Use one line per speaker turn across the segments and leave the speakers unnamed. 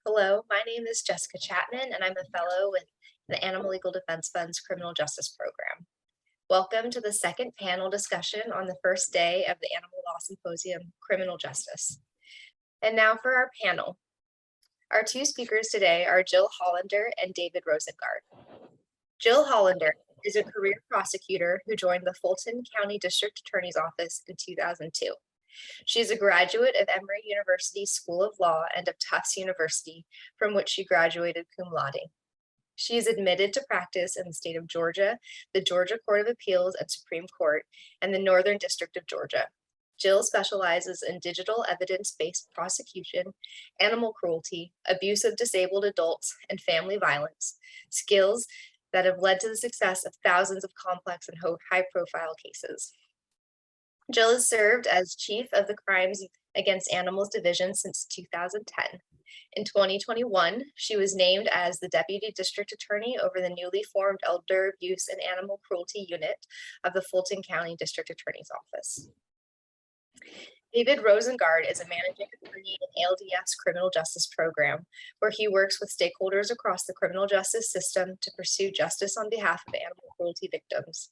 Hello, my name is Jessica Chapman, and I'm a fellow with the Animal Legal Defense Fund's Criminal Justice Program. Welcome to the second panel discussion on the first day of the Animal Law Symposium, Criminal Justice. And now for our panel. Our two speakers today are Jill Hollander and David Rosengard. Jill Hollander is a career prosecutor who joined the Fulton County District Attorney's Office in 2002. She is a graduate of Emory University School of Law and of Tufts University, from which she graduated cum laude. She is admitted to practice in the state of Georgia, the Georgia Court of Appeals and Supreme Court, and the Northern District of Georgia. Jill specializes in digital evidence-based prosecution, animal cruelty, abuse of disabled adults, and family violence, skills that have led to the success of thousands of complex and high-profile cases. Jill has served as chief of the Crimes Against Animals Division since 2010. In 2021, she was named as the Deputy District Attorney over the newly formed Elder Abuse and Animal Cruelty Unit of the Fulton County District Attorney's Office. David Rosengard is a managing attorney in ALDF's criminal justice program, where he works with stakeholders across the criminal justice system to pursue justice on behalf of animal cruelty victims.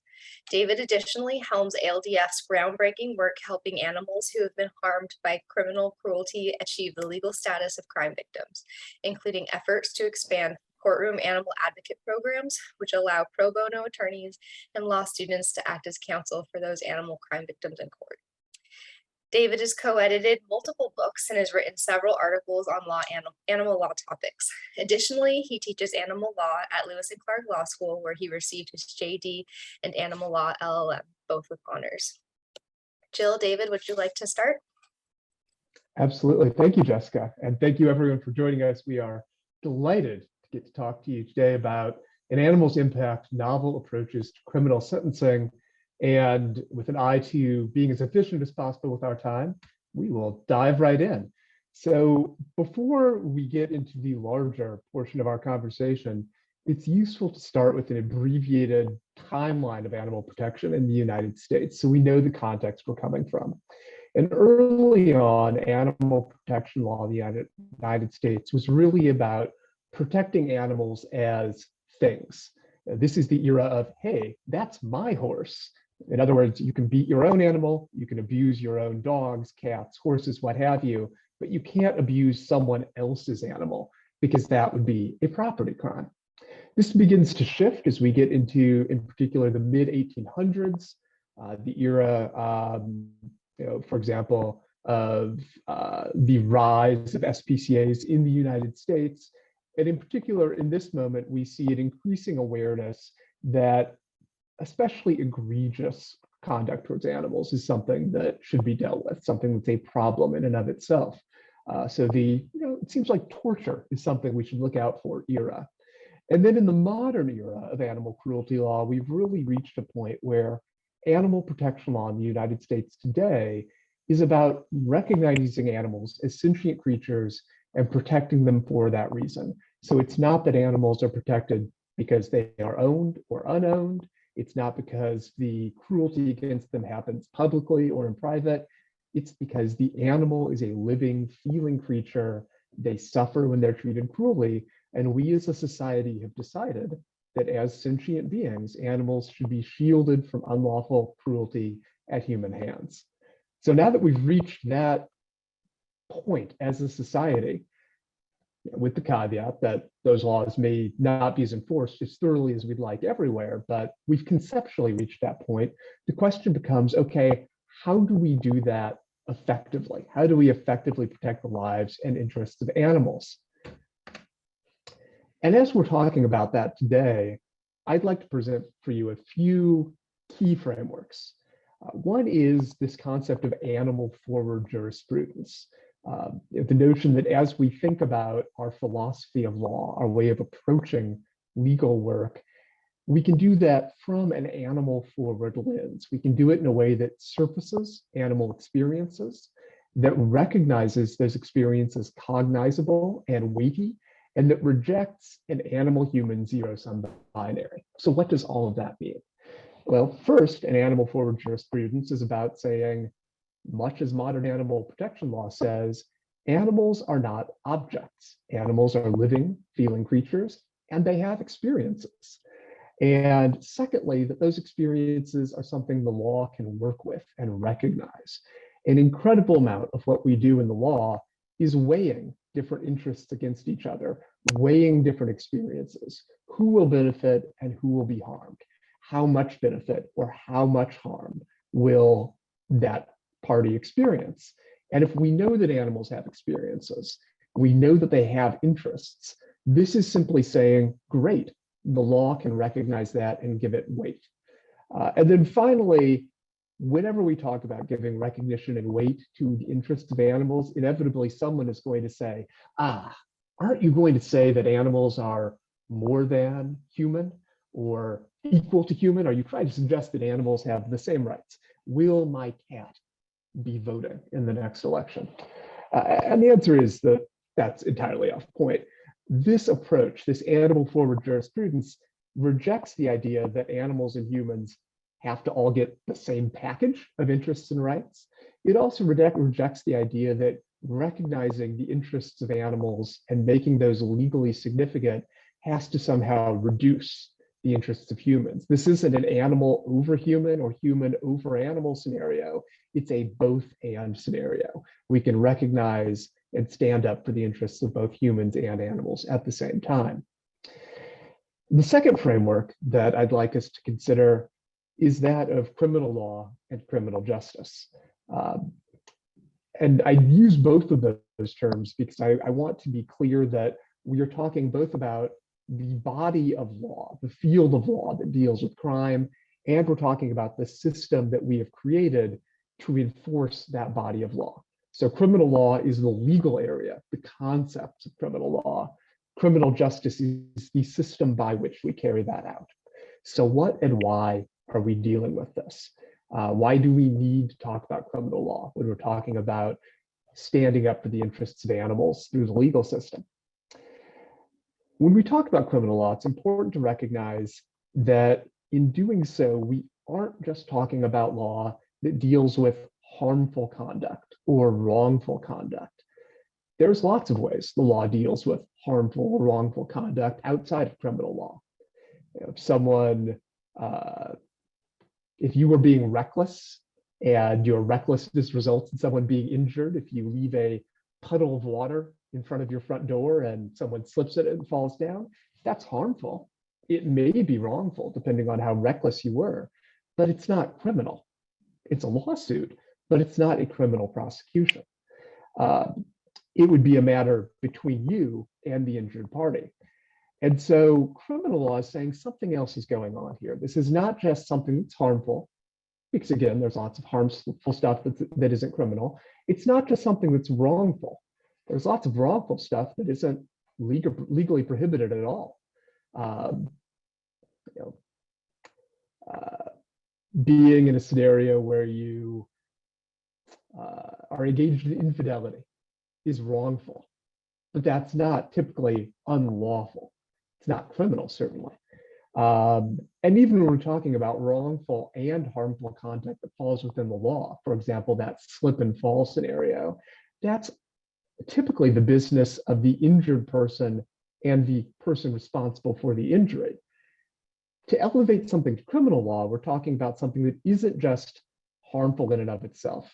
David additionally helms ALDF's groundbreaking work helping animals who have been harmed by criminal cruelty achieve the legal status of crime victims, including efforts to expand courtroom animal advocate programs, which allow pro bono attorneys and law students to act as counsel for those animal crime victims in court. David has co-edited multiple books and has written several articles on animal law topics. Additionally, he teaches animal law at Lewis and Clark Law School, where he received his JD and animal law LLM, both with honors. Jill, David, would you like to start?
Absolutely. Thank you, Jessica. And thank you everyone for joining us. We are delighted to get to talk to you today about an animal's impact, novel approaches to criminal sentencing. And with an eye to being as efficient as possible with our time, we will dive right in. So before we get into the larger portion of our conversation, it's useful to start with an abbreviated timeline of animal protection in the United States, so we know the context we're coming from. And early on, animal protection law in the United States was really about protecting animals as things. This is the era of, hey, that's my horse. In other words, you can beat your own animal, you can abuse your own dogs, cats, horses, what have you, but you can't abuse someone else's animal because that would be a property crime. This begins to shift as we get into, in particular, the mid-1800s, the era, for example, of the rise of SPCAs in the United States. And in particular, in this moment, we see an increasing awareness that especially egregious conduct towards animals is something that should be dealt with, something that's a problem in and of itself. So it seems like torture is something we should look out for era. And then in the modern era of animal cruelty law, we've really reached a point where animal protection law in the United States today is about recognizing animals as sentient creatures and protecting them for that reason. So it's not that animals are protected because they are owned or unowned. It's not because the cruelty against them happens publicly or in private. It's because the animal is a living, feeling creature. They suffer when they're treated cruelly. And we as a society have decided that as sentient beings, animals should be shielded from unlawful cruelty at human hands. So now that we've reached that point as a society, with the caveat that those laws may not be as enforced as thoroughly as we'd like everywhere, but we've conceptually reached that point. The question becomes, okay, how do we do that effectively? How do we effectively protect the lives and interests of animals? And as we're talking about that today, I'd like to present for you a few key frameworks. One is this concept of animal forward jurisprudence. The notion that as we think about our philosophy of law, our way of approaching legal work, we can do that from an animal forward lens. We can do it in a way that surfaces animal experiences, that recognizes those experiences cognizable and weighty, and that rejects an animal-human zero-sum binary. So what does all of that mean? Well, first, an animal forward jurisprudence is about saying, much as modern animal protection law says, Animals are not objects. Animals are living, feeling creatures, and they have experiences. And secondly, that those experiences are something the law can work with and recognize. An incredible amount of what we do in the law is weighing different interests against each other, weighing different experiences, who will benefit and who will be harmed, how much benefit or how much harm will that party experience. And if we know that animals have experiences, we know that they have interests, this is simply saying, great, the law can recognize that and give it weight. And then finally, whenever we talk about giving recognition and weight to the interests of animals, inevitably someone is going to say, aren't you going to say that animals are more than human or equal to human? Are you trying to suggest that animals have the same rights? Will my cat be voting in the next election? And the answer is that that's entirely off point. This approach, this animal-forward jurisprudence, rejects the idea that animals and humans have to all get the same package of interests and rights. It also rejects the idea that recognizing the interests of animals and making those legally significant has to somehow reduce the interests of humans. This isn't an animal over human or human over animal scenario. It's a both and scenario. We can recognize and stand up for the interests of both humans and animals at the same time. The second framework that I'd like us to consider is that of criminal law and criminal justice. And I use both of those terms because I want to be clear that we are talking both about the body of law, the field of law that deals with crime, and we're talking about the system that we have created to enforce that body of law. So criminal law is the legal area, the concepts of criminal law. Criminal justice is the system by which we carry that out. So what and why are we dealing with this? Why do we need to talk about criminal law when we're talking about standing up for the interests of animals through the legal system? When we talk about criminal law, it's important to recognize that in doing so, we aren't just talking about law that deals with harmful conduct or wrongful conduct. There's lots of ways the law deals with harmful or wrongful conduct outside of criminal law. If someone, if you were being reckless and your recklessness results in someone being injured, if you leave a puddle of water in front of your front door and someone slips in it and falls down, that's harmful. It may be wrongful depending on how reckless you were, but it's not criminal. It's a lawsuit, but it's not a criminal prosecution. It would be a matter between you and the injured party. And so criminal law is saying something else is going on here. This is not just something that's harmful, because again, there's lots of harmful stuff that isn't criminal. It's not just something that's wrongful. There's lots of wrongful stuff that isn't legally prohibited at all. Being in a scenario where you are engaged in infidelity is wrongful, but that's not typically unlawful. It's not criminal, certainly. And even when we're talking about wrongful and harmful conduct that falls within the law, for example, that slip and fall scenario, that's typically the business of the injured person and the person responsible for the injury. To elevate something to criminal law, we're talking about something that isn't just harmful in and of itself.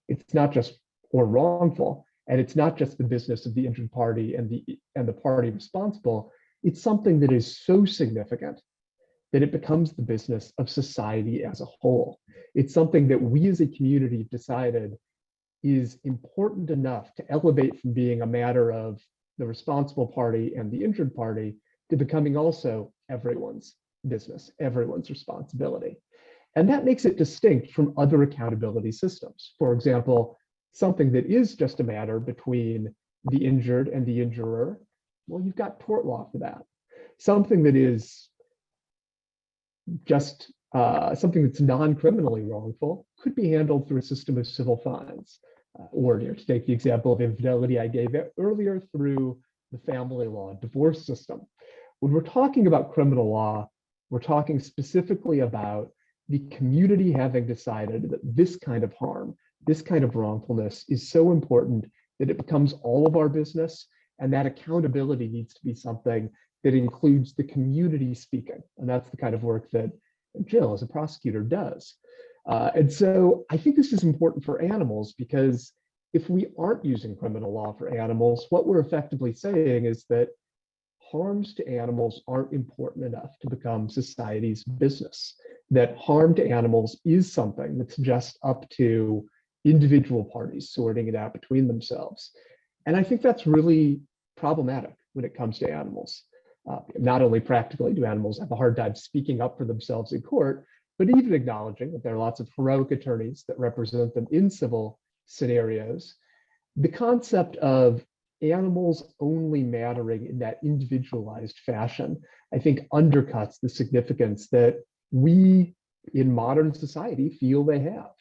It's not just or wrongful, and it's not just the business of the injured party and the party responsible. It's something that is so significant that it becomes the business of society as a whole. It's something that we as a community have decided is important enough to elevate from being a matter of the responsible party and the injured party to becoming also everyone's business, everyone's responsibility. And that makes it distinct from other accountability systems. For example, something that is just a matter between the injured and the injurer, well, you've got tort law for that. Something that is just something that's non-criminally wrongful could be handled through a system of civil fines. Or to take the example of infidelity I gave earlier, through the family law divorce system. When we're talking about criminal law, we're talking specifically about the community having decided that this kind of harm, this kind of wrongfulness is so important that it becomes all of our business, and that accountability needs to be something that includes the community speaking. And that's the kind of work that Jill, as a prosecutor, does. And so I think this is important for animals, because if we aren't using criminal law for animals, what we're effectively saying is that harms to animals aren't important enough to become society's business, that harm to animals is something that's just up to individual parties sorting it out between themselves. And I think that's really problematic when it comes to animals. Not only practically do animals have a hard time speaking up for themselves in court, but even acknowledging that there are lots of heroic attorneys that represent them in civil scenarios. The concept of animals only mattering in that individualized fashion, I think, undercuts the significance that we in modern society feel they have.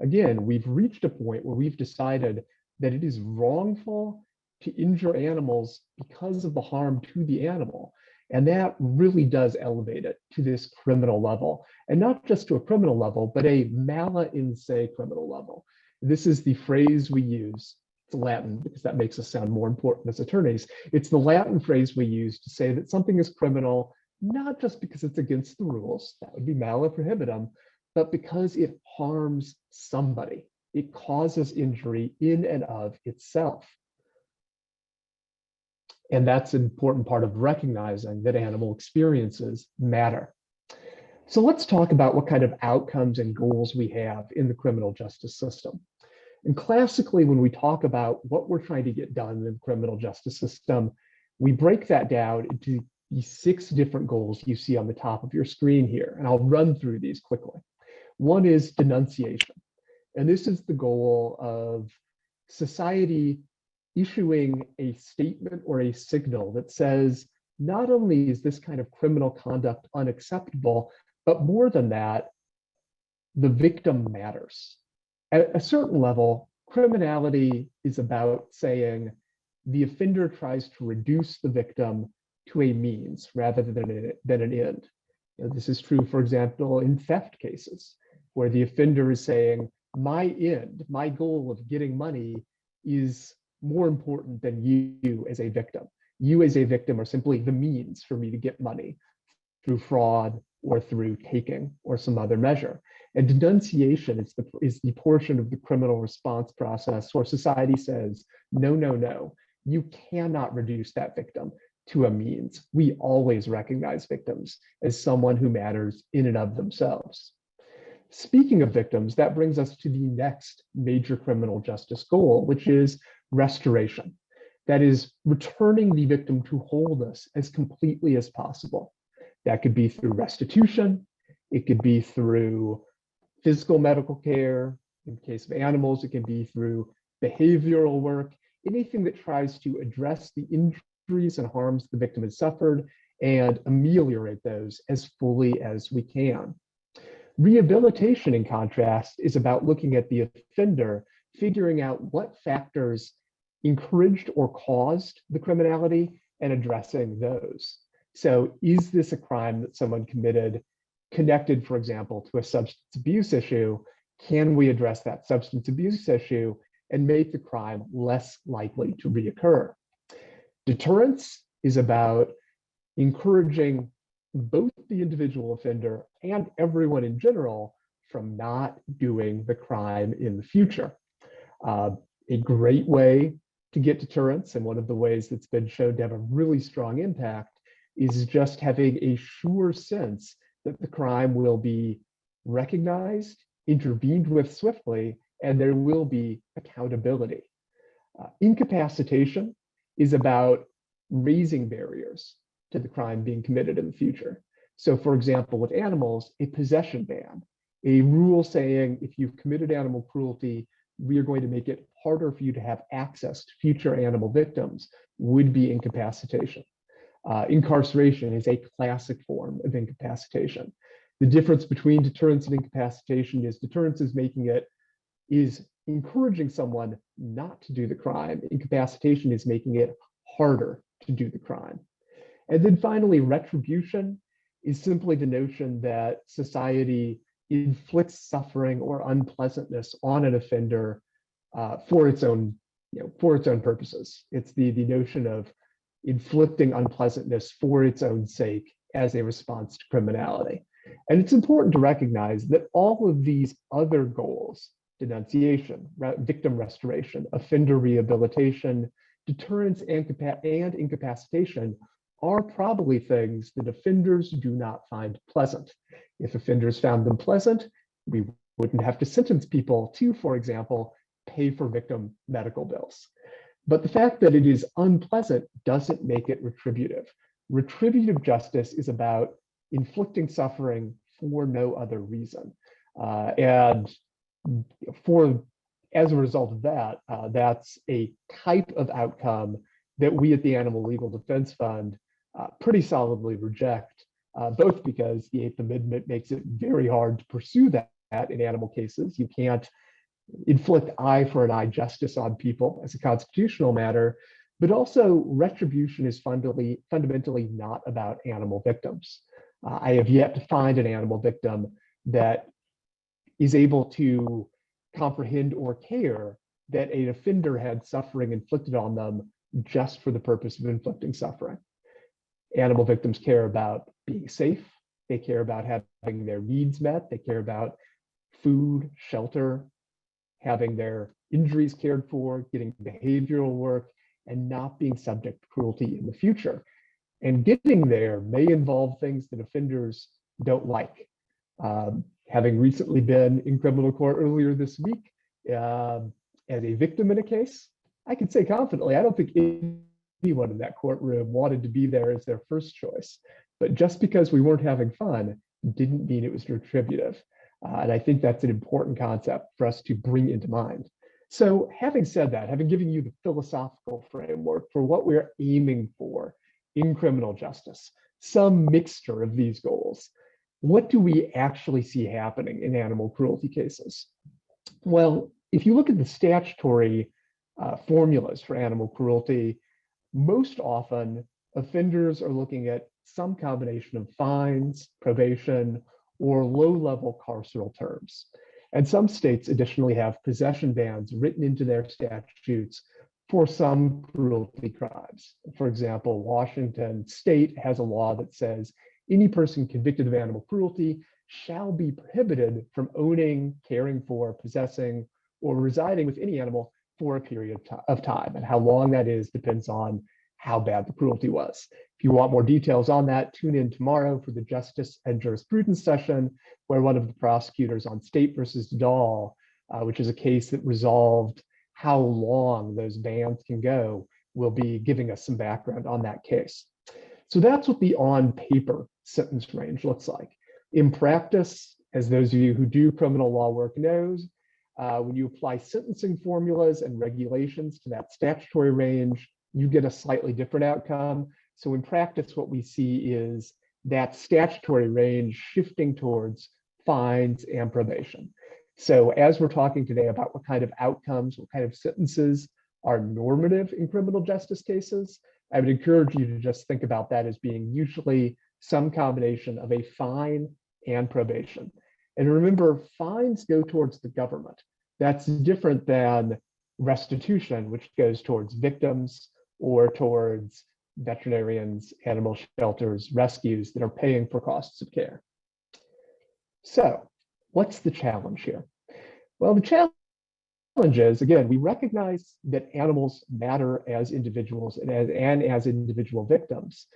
Again, we've reached a point where we've decided that it is wrongful to injure animals because of the harm to the animal. And that really does elevate it to this criminal level, and not just to a criminal level, but a mala in se criminal level. This is the phrase we use. It's Latin because that makes us sound more important as attorneys. It's the Latin phrase we use to say that something is criminal, not just because it's against the rules, that would be mala prohibitum, but because it harms somebody. It causes injury in and of itself. And that's an important part of recognizing that animal experiences matter. So let's talk about what kind of outcomes and goals we have in the criminal justice system. And classically, when we talk about what we're trying to get done in the criminal justice system, we break that down into the 6 different goals you see on the top of your screen here. And I'll run through these quickly. One is denunciation. And this is the goal of society issuing a statement or a signal that says, not only is this kind of criminal conduct unacceptable, but more than that, the victim matters. At a certain level, criminality is about saying the offender tries to reduce the victim to a means rather than an end. This is true, for example, in theft cases, where the offender is saying, my end, my goal of getting money is more important than you as a victim. You as a victim are simply the means for me to get money through fraud or through taking or some other measure. And denunciation is the portion of the criminal response process where society says, no, no, no, you cannot reduce that victim to a means. We always recognize victims as someone who matters in and of themselves. Speaking of victims, that brings us to the next major criminal justice goal, which is restoration. That is, returning the victim to wholeness as completely as possible. That could be through restitution. It could be through physical medical care. In the case of animals, it can be through behavioral work, anything that tries to address the injuries and harms the victim has suffered and ameliorate those as fully as we can. Rehabilitation, in contrast, is about looking at the offender, figuring out what factors encouraged or caused the criminality and addressing those. So is this a crime that someone committed connected, for example, to a substance abuse issue? Can we address that substance abuse issue and make the crime less likely to reoccur? Deterrence is about encouraging both the individual offender and everyone in general from not doing the crime in the future. A great way to get deterrence, and one of the ways that's been shown to have a really strong impact, is just having a sure sense that the crime will be recognized, intervened with swiftly, and there will be accountability. Incapacitation is about raising barriers to the crime being committed in the future. So for example, with animals, a possession ban, a rule saying if you've committed animal cruelty, we are going to make it harder for you to have access to future animal victims, would be incapacitation. Incarceration is a classic form of incapacitation. The difference between deterrence and incapacitation is deterrence is encouraging someone not to do the crime. Incapacitation is making it harder to do the crime. And then finally, retribution is simply the notion that society inflicts suffering or unpleasantness on an offender for its own for its own purposes. It's the notion of inflicting unpleasantness for its own sake as a response to criminality. And it's important to recognize that all of these other goals, denunciation, victim restoration, offender rehabilitation, deterrence, and incapacitation, are probably things that offenders do not find pleasant. If offenders found them pleasant, we wouldn't have to sentence people to, for example, pay for victim medical bills. But the fact that it is unpleasant doesn't make it retributive. Retributive justice is about inflicting suffering for no other reason. And as a result of that, that's a type of outcome that we at the Animal Legal Defense Fund pretty solidly reject, both because the Eighth Amendment makes it very hard to pursue that in animal cases. You can't inflict eye for an eye justice on people as a constitutional matter, but also retribution is fundamentally not about animal victims. I have yet to find an animal victim that is able to comprehend or care that an offender had suffering inflicted on them just for the purpose of inflicting suffering. Animal victims care about being safe. They care about having their needs met. They care about food, shelter, having their injuries cared for, getting behavioral work, and not being subject to cruelty in the future. And getting there may involve things that offenders don't like. Having recently been in criminal court earlier this week as a victim in a case, I can say confidently, I don't think anyone in that courtroom wanted to be there as their first choice. But just because we weren't having fun didn't mean it was retributive. And I think that's an important concept for us to bring into mind. So having said that, having given you the philosophical framework for what we're aiming for in criminal justice, some mixture of these goals, what do we actually see happening in animal cruelty cases? Well, if you look at the statutory formulas for animal cruelty, most often offenders are looking at some combination of fines, probation, or low-level carceral terms. And some states additionally have possession bans written into their statutes for some cruelty crimes. For example, Washington state has a law that says any person convicted of animal cruelty shall be prohibited from owning, caring for, possessing, or residing with any animal for a period of time. And how long that is depends on how bad the cruelty was. If you want more details on that, tune in tomorrow for the Justice and Jurisprudence session, where one of the prosecutors on State versus Dahl, which is a case that resolved how long those bans can go, will be giving us some background on that case. So that's what the on-paper sentence range looks like. In practice, as those of you who do criminal law work knows, when you apply sentencing formulas and regulations to that statutory range, you get a slightly different outcome. So in practice, what we see is that statutory range shifting towards fines and probation. So as we're talking today about what kind of outcomes, what kind of sentences are normative in criminal justice cases, I would encourage you to just think about that as being usually some combination of a fine and probation. And remember, fines go towards the government. That's different than restitution, which goes towards victims or towards veterinarians, animal shelters, rescues that are paying for costs of care. So what's the challenge here? Well, the challenge is, again, we recognize that animals matter as individuals and as individual victims.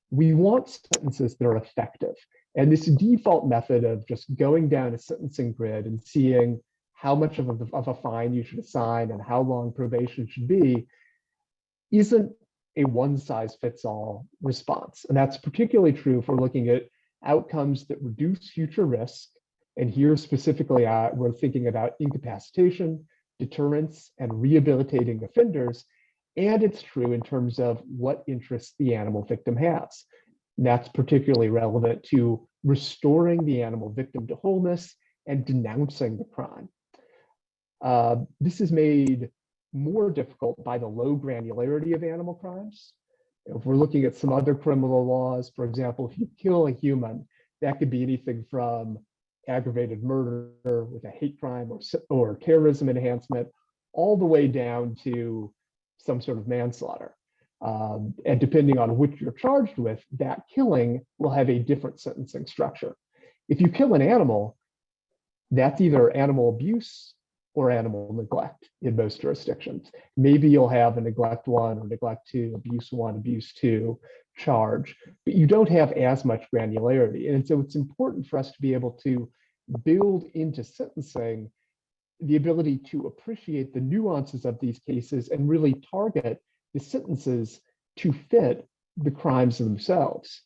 We want sentences that are effective. And this default method of just going down a sentencing grid and seeing how much of a fine you should assign and how long probation should be isn't a one-size-fits-all response. And that's particularly true if we're looking at outcomes that reduce future risk. And here specifically, we're thinking about incapacitation, deterrence, and rehabilitating offenders. And it's true in terms of what interests the animal victim has. And that's particularly relevant to restoring the animal victim to wholeness and denouncing the crime. This is made more difficult by the low granularity of animal crimes. If we're looking at some other criminal laws, for example, if you kill a human, that could be anything from aggravated murder with a hate crime or terrorism enhancement, all the way down to some sort of manslaughter. And depending on which you're charged with, that killing will have a different sentencing structure. If you kill an animal, that's either animal abuse or animal neglect in most jurisdictions. Maybe you'll have a neglect 1 or neglect 2, abuse 1, abuse 2 charge, but you don't have as much granularity. And so it's important for us to be able to build into sentencing the ability to appreciate the nuances of these cases and really target the sentences to fit the crimes themselves.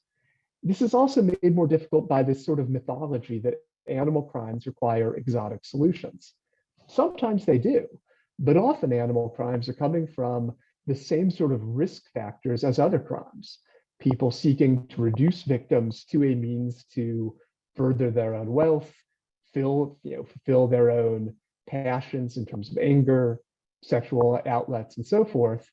This is also made more difficult by this sort of mythology that animal crimes require exotic solutions. Sometimes they do, but often animal crimes are coming from the same sort of risk factors as other crimes. People seeking to reduce victims to a means to further their own wealth, fulfill their own passions in terms of anger, sexual outlets, and so forth.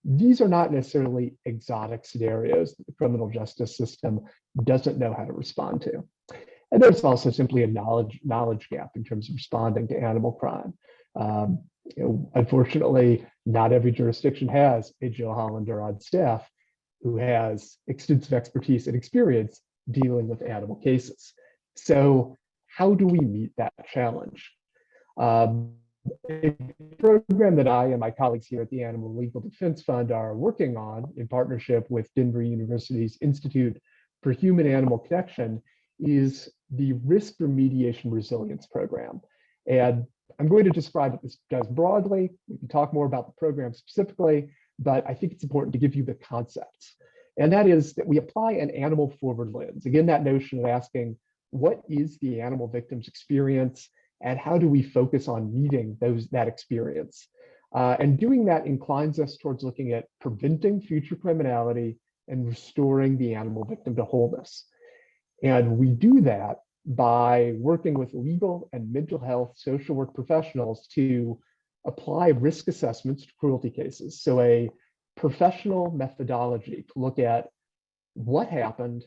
These are not necessarily exotic scenarios that the criminal justice system doesn't know how to respond to. And there's also simply a knowledge gap in terms of responding to animal crime. Unfortunately, not every jurisdiction has a Joe Hollander on staff who has extensive expertise and experience dealing with animal cases. So how do we meet that challenge? A program that I and my colleagues here at the Animal Legal Defense Fund are working on in partnership with Denver University's Institute for Human-Animal Connection is the Risk Remediation Resilience Program. And I'm going to describe what this does broadly. We can talk more about the program specifically, but I think it's important to give you the concepts. And that is that we apply an animal forward lens. Again, that notion of asking, what is the animal victim's experience and how do we focus on meeting that experience? And doing that inclines us towards looking at preventing future criminality and restoring the animal victim to wholeness. And we do that by working with legal and mental health social work professionals to apply risk assessments to cruelty cases. So a professional methodology to look at what happened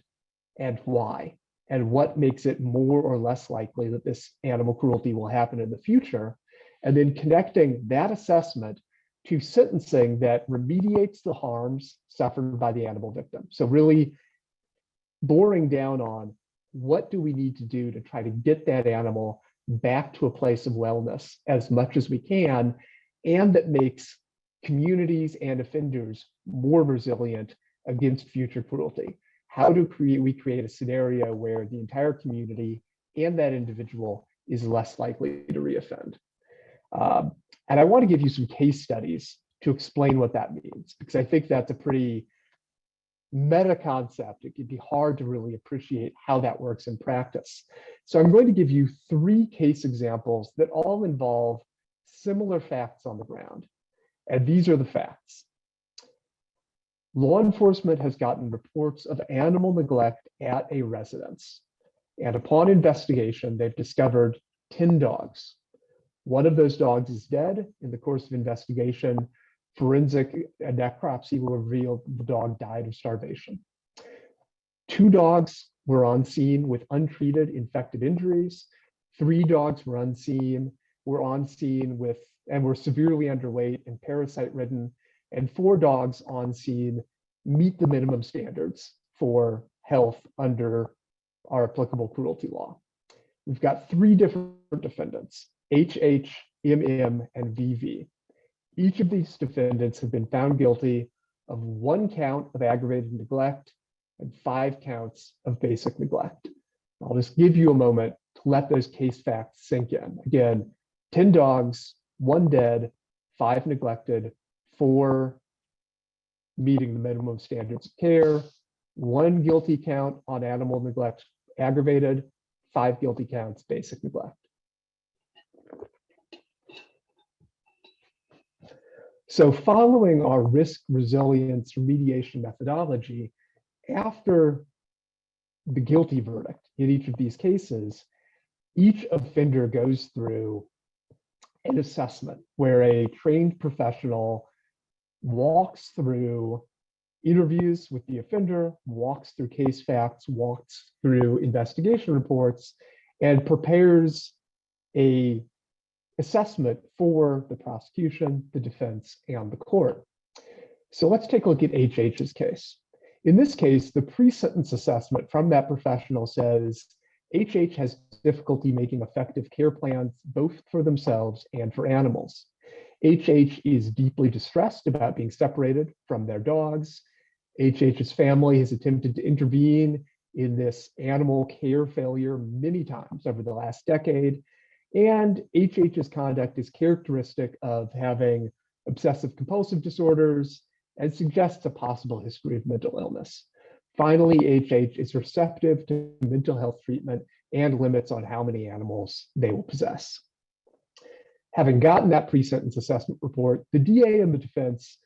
and why, and what makes it more or less likely that this animal cruelty will happen in the future, and then connecting that assessment to sentencing that remediates the harms suffered by the animal victim. So really boring down on what do we need to do to try to get that animal back to a place of wellness as much as we can, and that makes communities and offenders more resilient against future cruelty. How do we create a scenario where the entire community and that individual is less likely to reoffend? And I want to give you some case studies to explain what that means, because I think that's a pretty meta concept. It could be hard to really appreciate how that works in practice. So I'm going to give you 3 case examples that all involve similar facts on the ground. And these are the facts. Law enforcement has gotten reports of animal neglect at a residence. And upon investigation, they've discovered 10 dogs. One of those dogs is dead. In the course of investigation, forensic necropsy will reveal the dog died of starvation. 2 dogs were on scene with untreated infected injuries. 3 dogs were on scene with and were severely underweight and parasite-ridden. And 4 dogs on scene meet the minimum standards for health under our applicable cruelty law. We've got 3 different defendants, HH, MM, and VV. Each of these defendants have been found guilty of 1 count of aggravated neglect and 5 counts of basic neglect. I'll just give you a moment to let those case facts sink in. Again, 10 dogs, 1 dead, 5 neglected, 4 meeting the minimum standards of care, 1 guilty count on animal neglect aggravated, 5 guilty counts basic neglect. So following our risk resilience remediation methodology, after the guilty verdict in each of these cases, each offender goes through an assessment where a trained professional walks through interviews with the offender, walks through case facts, walks through investigation reports, and prepares a assessment for the prosecution, the defense, and the court. So let's take a look at HH's case. In this case, the pre-sentence assessment from that professional says HH has difficulty making effective care plans, both for themselves and for animals. HH is deeply distressed about being separated from their dogs. HH's family has attempted to intervene in this animal care failure many times over the last decade. And HH's conduct is characteristic of having obsessive compulsive disorders and suggests a possible history of mental illness. Finally, HH is receptive to mental health treatment and limits on how many animals they will possess. Having gotten that pre-sentence assessment report, the DA and the defense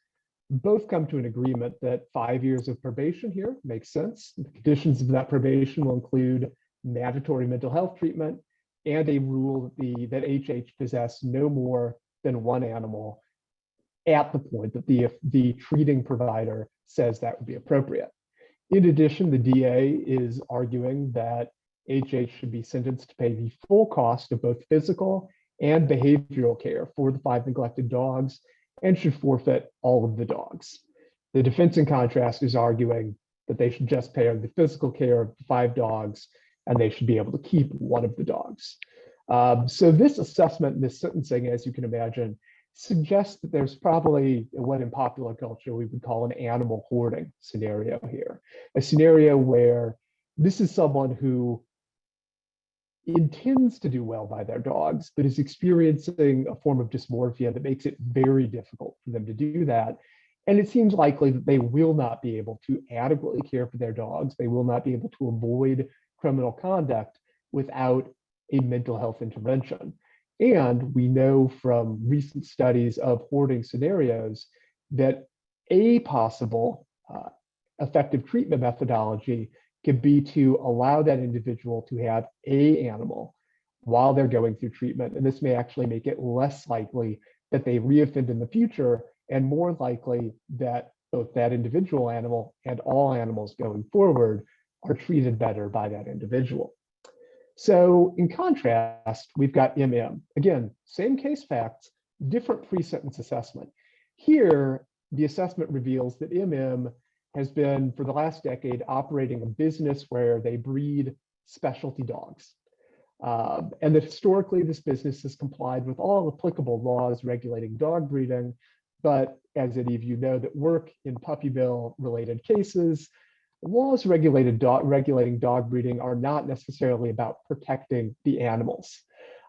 both come to an agreement that 5 years of probation here makes sense. The conditions of that probation will include mandatory mental health treatment and a rule that HH possess no more than one animal at the point that the treating provider says that would be appropriate. In addition, the DA is arguing that HH should be sentenced to pay the full cost of both physical and behavioral care for the 5 neglected dogs and should forfeit all of the dogs. The defense, in contrast, is arguing that they should just pay the physical care of the 5 dogs and they should be able to keep one of the dogs. So this assessment, this sentencing, as you can imagine, suggests that there's probably what in popular culture we would call an animal hoarding scenario here, a scenario where this is someone who intends to do well by their dogs, but is experiencing a form of dysmorphia that makes it very difficult for them to do that. And it seems likely that they will not be able to adequately care for their dogs. They will not be able to avoid criminal conduct without a mental health intervention. And we know from recent studies of hoarding scenarios that a possible effective treatment methodology could be to allow that individual to have an animal while they're going through treatment. And this may actually make it less likely that they reoffend in the future and more likely that both that individual animal and all animals going forward are treated better by that individual. So in contrast, we've got MM. Again, same case facts, different pre-sentence assessment. Here, the assessment reveals that MM has been, for the last decade, operating a business where they breed specialty dogs. And that historically, this business has complied with all applicable laws regulating dog breeding. But as any of you know that work in puppyville-related cases, laws regulating dog breeding are not necessarily about protecting the animals.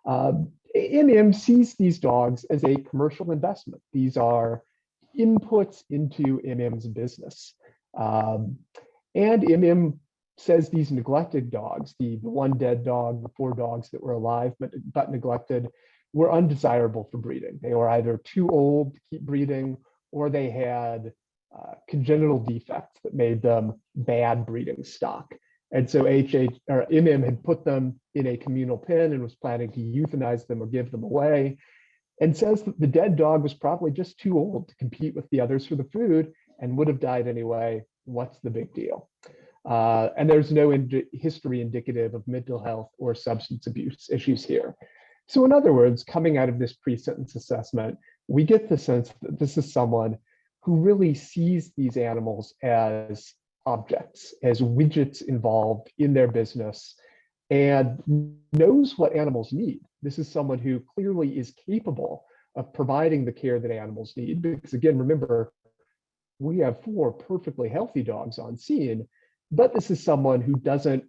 MM sees these dogs as a commercial investment. These are inputs into MM's business. And MM says these neglected dogs, the one dead dog, the 4 dogs that were alive but neglected, were undesirable for breeding. They were either too old to keep breeding or they had congenital defects that made them bad breeding stock. And so MM had put them in a communal pen and was planning to euthanize them or give them away, and says that the dead dog was probably just too old to compete with the others for the food and would have died anyway. What's the big deal? And there's no history indicative of mental health or substance abuse issues here. So in other words, coming out of this pre-sentence assessment, we get the sense that this is someone who really sees these animals as objects, as widgets involved in their business, and knows what animals need. This is someone who clearly is capable of providing the care that animals need, because again, remember, we have 4 perfectly healthy dogs on scene, but this is someone who doesn't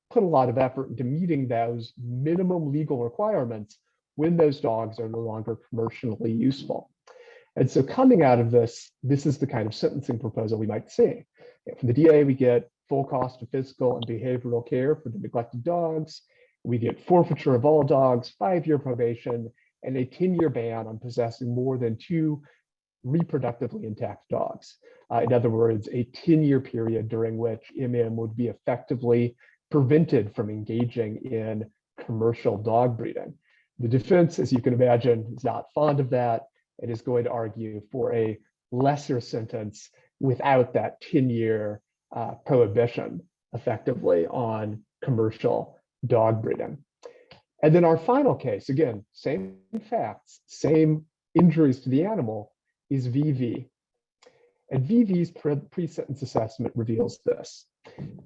put a lot of effort into meeting those minimum legal requirements when those dogs are no longer commercially useful. And so coming out of this, this is the kind of sentencing proposal we might see. From the DA, we get full cost of physical and behavioral care for the neglected dogs. We get forfeiture of all dogs, 5-year probation, and a 10-year ban on possessing more than 2 reproductively intact dogs. In other words, a 10-year period during which MM would be effectively prevented from engaging in commercial dog breeding. The defense, as you can imagine, is not fond of that. It is going to argue for a lesser sentence without that 10-year prohibition effectively on commercial dog breeding. And then our final case, again, same facts, same injuries to the animal, is VV. And VV's pre-sentence assessment reveals this.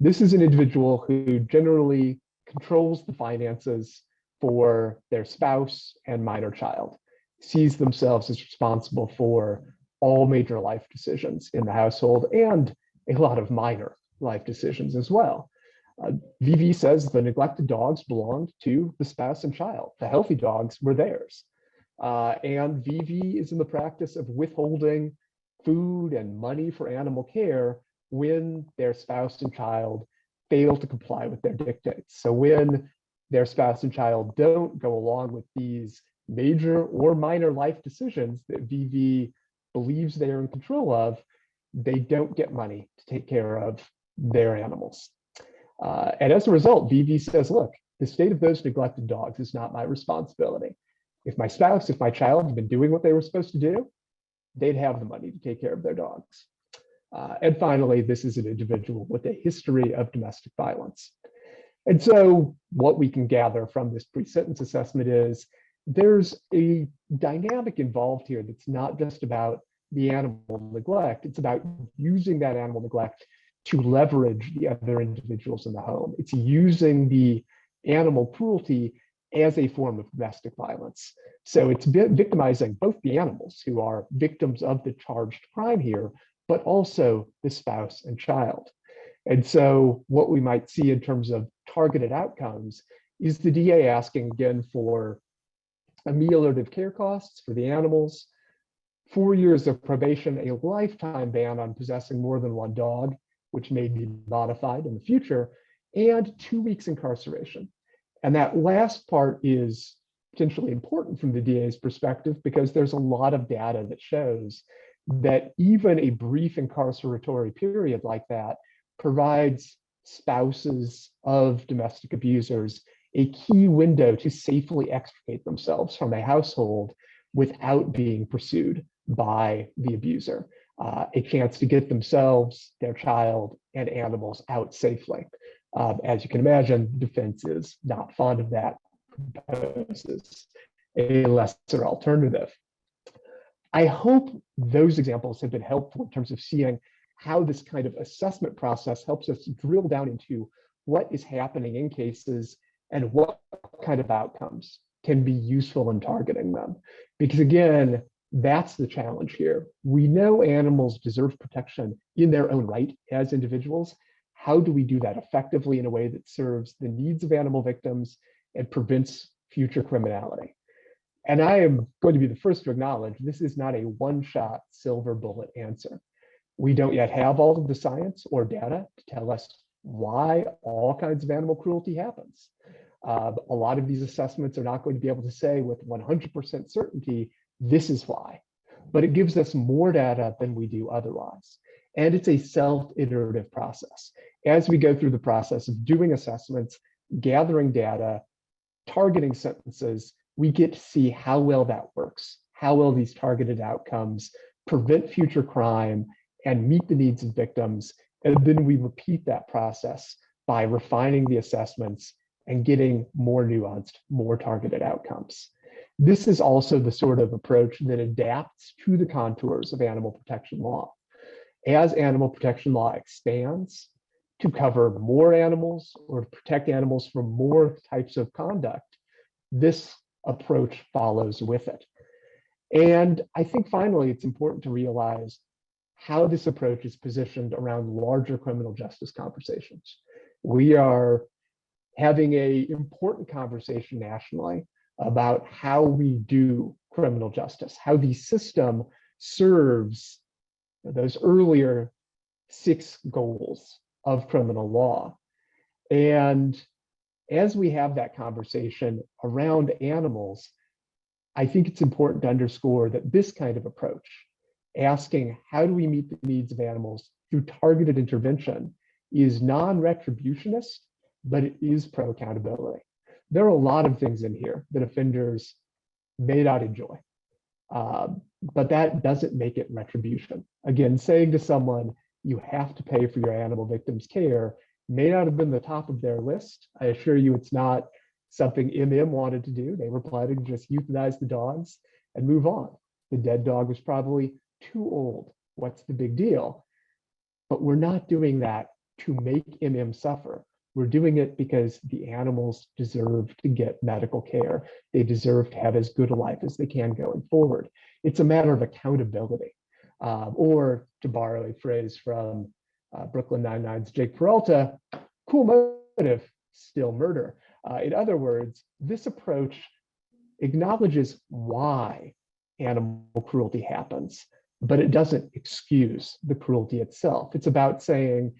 This is an individual who generally controls the finances for their spouse and minor child, sees themselves as responsible for all major life decisions in the household and a lot of minor life decisions as well. VV says the neglected dogs belonged to the spouse and child. The healthy dogs were theirs. And VV is in the practice of withholding food and money for animal care when their spouse and child fail to comply with their dictates. So when their spouse and child don't go along with these major or minor life decisions that VV believes they are in control of, they don't get money to take care of their animals. And as a result, VV says, look, the state of those neglected dogs is not my responsibility. If my spouse, if my child had been doing what they were supposed to do, they'd have the money to take care of their dogs. And finally, this is an individual with a history of domestic violence. And so what we can gather from this pre-sentence assessment is there's a dynamic involved here that's not just about the animal neglect, it's about using that animal neglect to leverage the other individuals in the home. It's using the animal cruelty as a form of domestic violence. So it's victimizing both the animals who are victims of the charged crime here, but also the spouse and child. And so what we might see in terms of targeted outcomes is the DA asking again for ameliorative care costs for the animals, 4 years of probation, a lifetime ban on possessing more than one dog, which may be modified in the future, and 2 weeks incarceration. And that last part is potentially important from the DA's perspective because there's a lot of data that shows that even a brief incarceratory period like that provides spouses of domestic abusers a key window to safely extricate themselves from a household without being pursued by the abuser, a chance to get themselves, their child, and animals out safely. As you can imagine, the defense is not fond of that, proposes a lesser alternative. I hope those examples have been helpful in terms of seeing how this kind of assessment process helps us drill down into what is happening in cases and what kind of outcomes can be useful in targeting them. Because again, that's the challenge here. We know animals deserve protection in their own right as individuals. How do we do that effectively in a way that serves the needs of animal victims and prevents future criminality? And I am going to be the first to acknowledge this is not a one-shot silver bullet answer. We don't yet have all of the science or data to tell us why all kinds of animal cruelty happens. A lot of these assessments are not going to be able to say with 100% certainty, this is why, but it gives us more data than we do otherwise. And it's a self-iterative process. As we go through the process of doing assessments, gathering data, targeting sentences, we get to see how well that works, how well these targeted outcomes prevent future crime and meet the needs of victims. And then we repeat that process by refining the assessments and getting more nuanced, more targeted outcomes. This is also the sort of approach that adapts to the contours of animal protection law. As animal protection law expands to cover more animals or to protect animals from more types of conduct, this approach follows with it. And I think finally, it's important to realize how this approach is positioned around larger criminal justice conversations. We are having an important conversation nationally about how we do criminal justice, how the system serves those earlier 6 goals of criminal law. And as we have that conversation around animals, I think it's important to underscore that this kind of approach, asking how do we meet the needs of animals through targeted intervention, is non-retributionist, but it is pro-accountability. There are a lot of things in here that offenders may not enjoy, but that doesn't make it retribution. Again, saying to someone, you have to pay for your animal victims' care may not have been the top of their list. I assure you it's not something MM wanted to do. They were planning to just euthanize the dogs and move on. The dead dog was probably too old. What's the big deal? But we're not doing that to make MM suffer. We're doing it because the animals deserve to get medical care. They deserve to have as good a life as they can going forward. It's a matter of accountability. Or to borrow a phrase from Brooklyn Nine-Nine's Jake Peralta, cool motive, still murder. In other words, this approach acknowledges why animal cruelty happens, but it doesn't excuse the cruelty itself. It's about saying,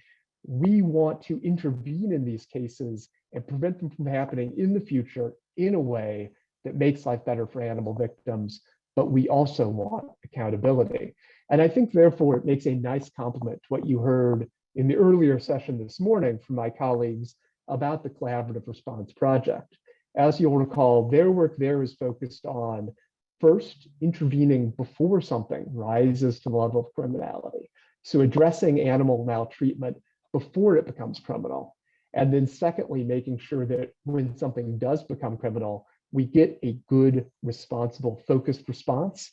we want to intervene in these cases and prevent them from happening in the future in a way that makes life better for animal victims, but we also want accountability. And I think, therefore, it makes a nice complement to what you heard in the earlier session this morning from my colleagues about the Collaborative Response Project. As you'll recall, their work there is focused on first intervening before something rises to the level of criminality. So addressing animal maltreatment before it becomes criminal. And then secondly, making sure that when something does become criminal, we get a good, responsible, focused response.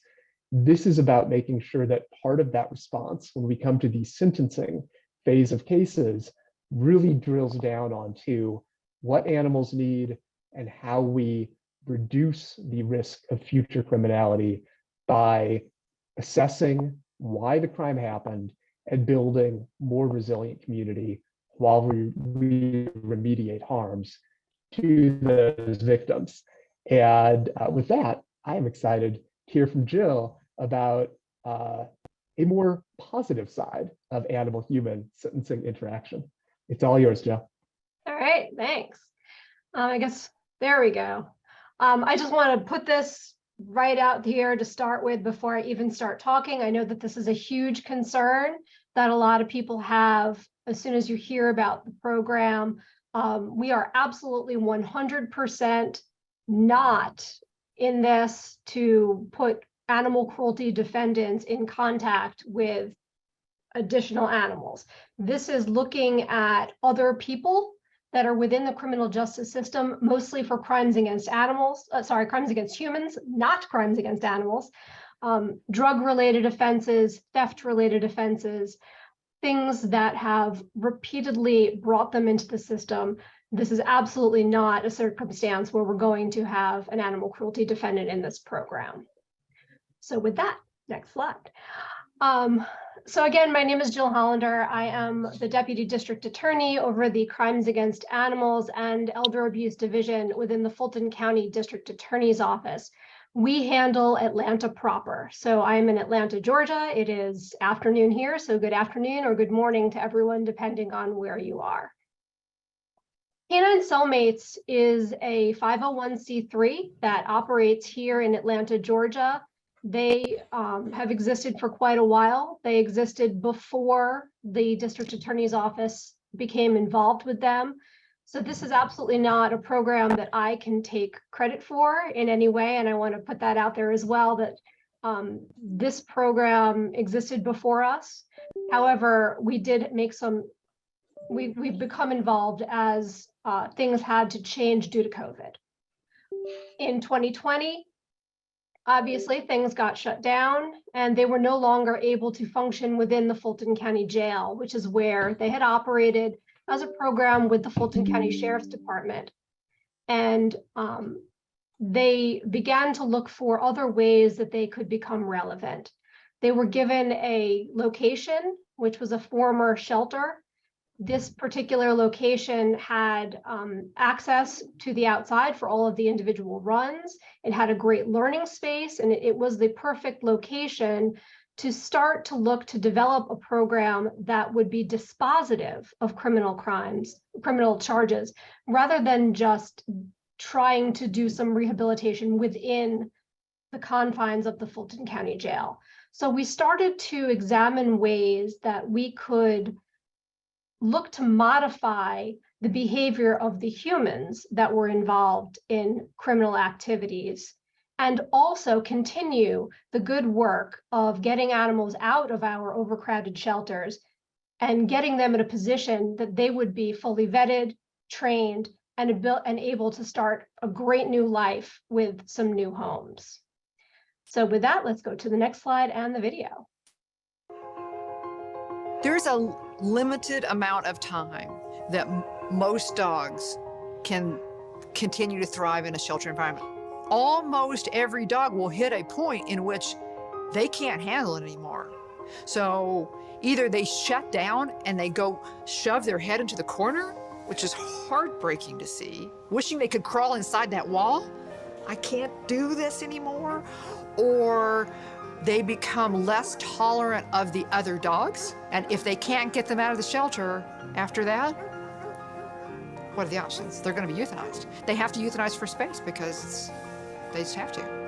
This is about making sure that part of that response, when we come to the sentencing phase of cases, really drills down onto what animals need and how we reduce the risk of future criminality by assessing why the crime happened and building more resilient community while we remediate harms to those victims. And with that, I am excited to hear from Jill about a more positive side of animal-human sentencing interaction. It's all yours, Jill.
All right, thanks. I guess there we go. I just want to put this right out here to start with before I even start talking. I know that this is a huge concern that a lot of people have as soon as you hear about the program. We are absolutely 100% not in this to put animal cruelty defendants in contact with additional animals. This is looking at other people that are within the criminal justice system, mostly for crimes against animals, crimes against humans, not crimes against animals, drug-related offenses, theft-related offenses, things that have repeatedly brought them into the system. This is absolutely not a circumstance where we're going to have an animal cruelty defendant in this program. So with that, next slide. So again, my name is Jill Hollander. I am the Deputy District Attorney over the Crimes Against Animals and Elder Abuse Division within the Fulton County District Attorney's Office. We handle Atlanta proper. So I'm in Atlanta, Georgia. It is afternoon here, so good afternoon or good morning to everyone, depending on where you are. Canine Cellmates is a 501c3 that operates here in Atlanta, Georgia. They have existed for quite a while. They existed before the district attorney's office became involved with them. So this is absolutely not a program that I can take credit for in any way. And I want to put that out there as well, that this program existed before us. However, we did make we've become involved as things had to change due to COVID. In 2020, obviously, things got shut down and they were no longer able to function within the Fulton County Jail, which is where they had operated as a program with the Fulton County Sheriff's Department. And they began to look for other ways that they could become relevant. They were given a location, which was a former shelter. This particular location had access to the outside for all of the individual runs. It had a great learning space, and it was the perfect location to start to look to develop a program that would be dispositive of criminal charges, rather than just trying to do some rehabilitation within the confines of the Fulton County Jail. So we started to examine ways that we could look to modify the behavior of the humans that were involved in criminal activities, and also continue the good work of getting animals out of our overcrowded shelters and getting them in a position that they would be fully vetted, trained, and able to start a great new life with some new homes. So with that, let's go to the next slide and the video.
There's a limited amount of time that most dogs can continue to thrive in a shelter environment. Almost every dog will hit a point in which they can't handle it anymore. So either they shut down and they go shove their head into the corner, which is heartbreaking to see, wishing they could crawl inside that wall. I can't do this anymore. Or they become less tolerant of the other dogs. And if they can't get them out of the shelter after that, what are the options? They're going to be euthanized. They have to euthanize for space because they just have to.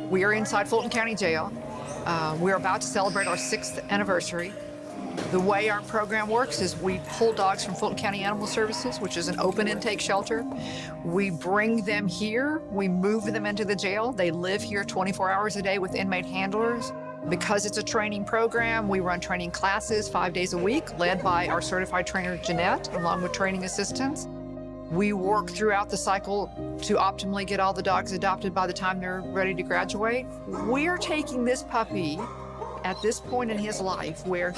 We are inside Fulton County Jail. We're about to celebrate our 6th anniversary. The way our program works is we pull dogs from Fulton County Animal Services, which is an open intake shelter. We bring them here, we move them into the jail. They live here 24 hours a day with inmate handlers. Because it's a training program, we run training classes 5 days a week, led by our certified trainer, Jeanette, along with training assistants. We work throughout the cycle to optimally get all the dogs adopted by the time they're ready to graduate. We're taking this puppy at this point in his life where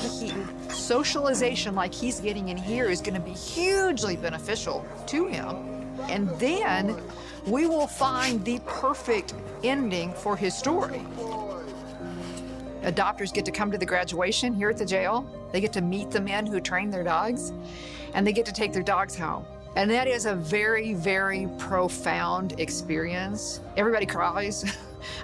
socialization like he's getting in here is going to be hugely beneficial to him. And then we will find the perfect ending for his story. Adopters get to come to the graduation here at the jail. They get to meet the men who train their dogs, and they get to take their dogs home. And that is a very, very profound experience. Everybody cries.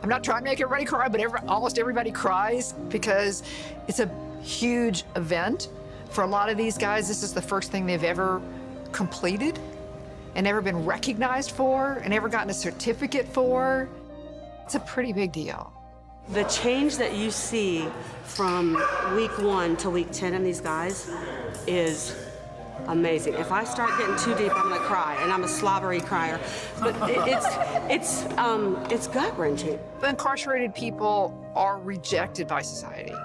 I'm not trying to make everybody cry, but almost everybody cries because it's a huge event. For a lot of these guys, this is the first thing they've ever completed and never been recognized for and ever gotten a certificate for. It's a pretty big deal.
The change that you see from week 1 to week 10 in these guys is amazing. If I start getting too deep, I'm gonna cry, and I'm a slobbery crier. But it's gut-wrenching.
Incarcerated people are rejected by society.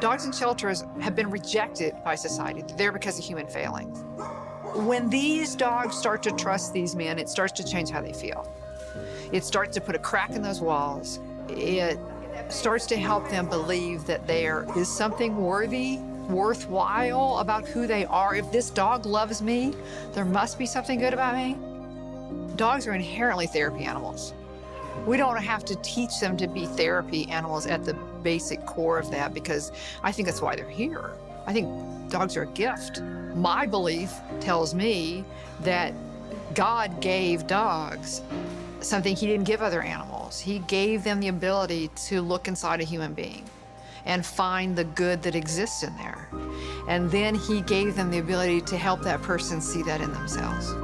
Dogs in shelters have been rejected by society. They're there because of human failings. When these dogs start to trust these men, it starts to change how they feel. It starts to put a crack in those walls. It starts to help them believe that there is something worthwhile about who they are. If this dog loves me, there must be something good about me. Dogs are inherently therapy animals. We don't have to teach them to be therapy animals at the basic core of that, because I think that's why they're here. I think dogs are a gift. My belief tells me that God gave dogs something he didn't give other animals. He gave them the ability to look inside a human being and find the good that exists in there. And then he gave them the ability to help that person see that in themselves.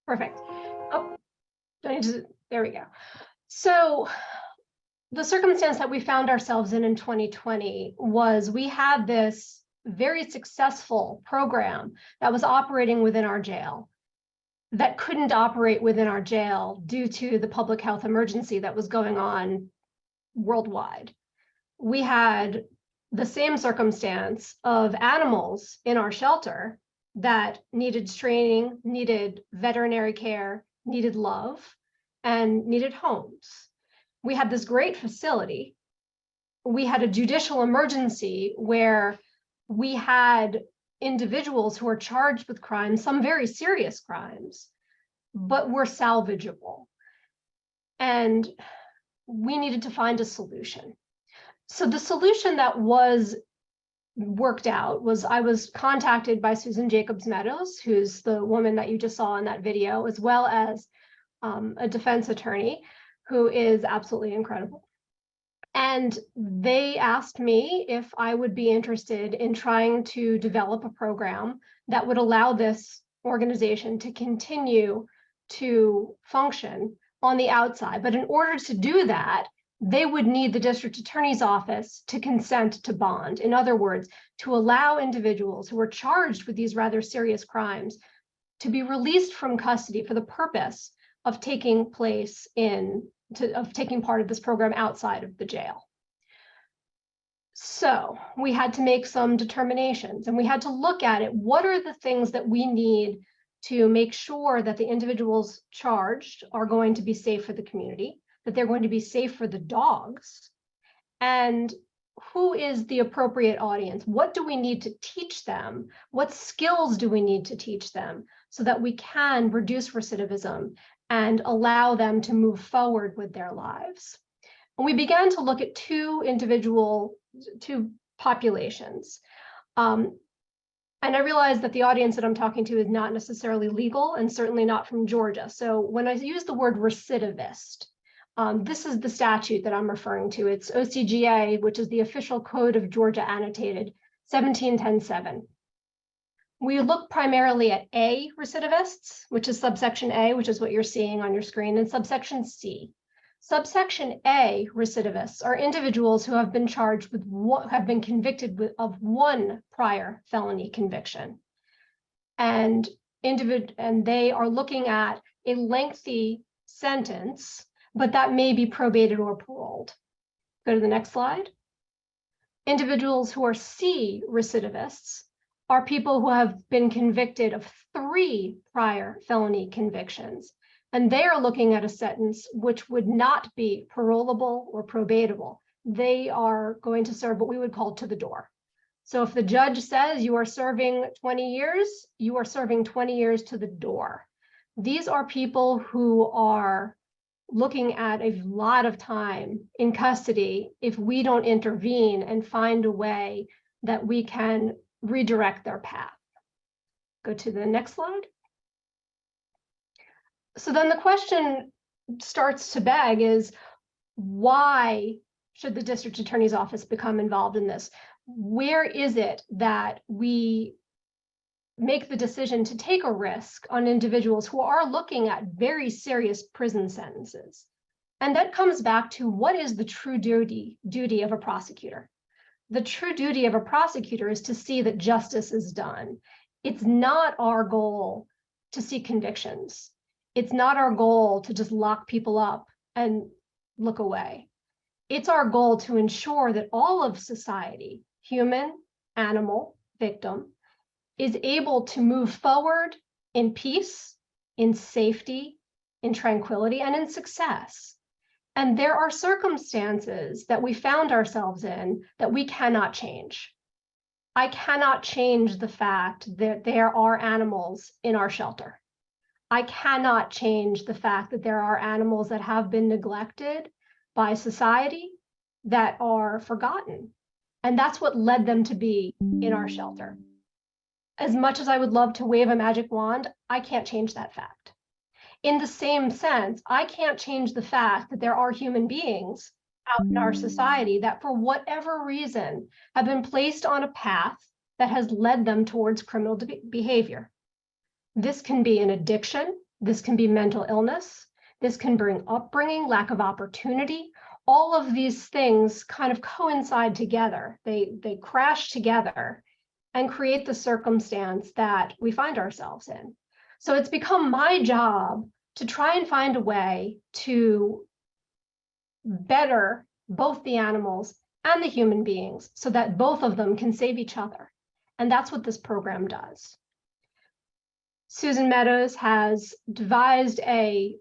Perfect. Oh, there we go. So the circumstance that we found ourselves in 2020 was we had this very successful program that was operating within our jail that couldn't operate within our jail due to the public health emergency that was going on worldwide. We had the same circumstance of animals in our shelter that needed training, needed veterinary care, needed love, and needed homes. We had this great facility. We had a judicial emergency where we had individuals who were charged with crimes, some very serious crimes, but were salvageable. And we needed to find a solution. So the solution that was worked out was I was contacted by Susan Jacobs Meadows, who's the woman that you just saw in that video, as well as a defense attorney who is absolutely incredible. And they asked me if I would be interested in trying to develop a program that would allow this organization to continue to function on the outside. But in order to do that, they would need the district attorney's office to consent to bond. In other words, to allow individuals who are charged with these rather serious crimes to be released from custody for the purpose of taking part of this program outside of the jail. So we had to make some determinations, and we had to look at it. What are the things that we need to make sure that the individuals charged are going to be safe for the community, that they're going to be safe for the dogs, and who is the appropriate audience? What do we need to teach them? What skills do we need to teach them so that we can reduce recidivism and allow them to move forward with their lives? And we began to look at two populations. And I realized that the audience that I'm talking to is not necessarily legal and certainly not from Georgia. So when I use the word recidivist, this is the statute that I'm referring to. It's OCGA, which is the official code of Georgia annotated, 1710-7. We look primarily at A, recidivists, which is subsection A, which is what you're seeing on your screen, and subsection C. Subsection A, recidivists, are individuals who have been charged with have been convicted of one prior felony conviction. And they are looking at a lengthy sentence, but that may be probated or paroled. Go to the next slide. Individuals who are C, recidivists, are people who have been convicted of 3 prior felony convictions. And they are looking at a sentence which would not be parolable or probatable. They are going to serve what we would call to the door. So if the judge says you are serving 20 years, you are serving 20 years to the door. These are people who are looking at a lot of time in custody if we don't intervene and find a way that we can redirect their path. Go to the next slide. So then the question starts to beg is, why should the district attorney's office become involved in this? Where is it that we make the decision to take a risk on individuals who are looking at very serious prison sentences? And that comes back to, what is the true duty of a prosecutor? The true duty of a prosecutor is to see that justice is done. It's not our goal to see convictions. It's not our goal to just lock people up and look away. It's our goal to ensure that all of society, human, animal, victim, is able to move forward in peace, in safety, in tranquility, and in success. And there are circumstances that we found ourselves in that we cannot change. I cannot change the fact that there are animals in our shelter. I cannot change the fact that there are animals that have been neglected by society, that are forgotten. And that's what led them to be in our shelter. As much as I would love to wave a magic wand, I can't change that fact. In the same sense, I can't change the fact that there are human beings out in our society that, for whatever reason, have been placed on a path that has led them towards criminal behavior. This can be an addiction, this can be mental illness, this can bring upbringing, lack of opportunity. All of these things kind of coincide together. They crash together and create the circumstance that we find ourselves in. So it's become my job to try and find a way to better both the animals and the human beings so that both of them can save each other. And that's what this program does. Susan Meadows has devised a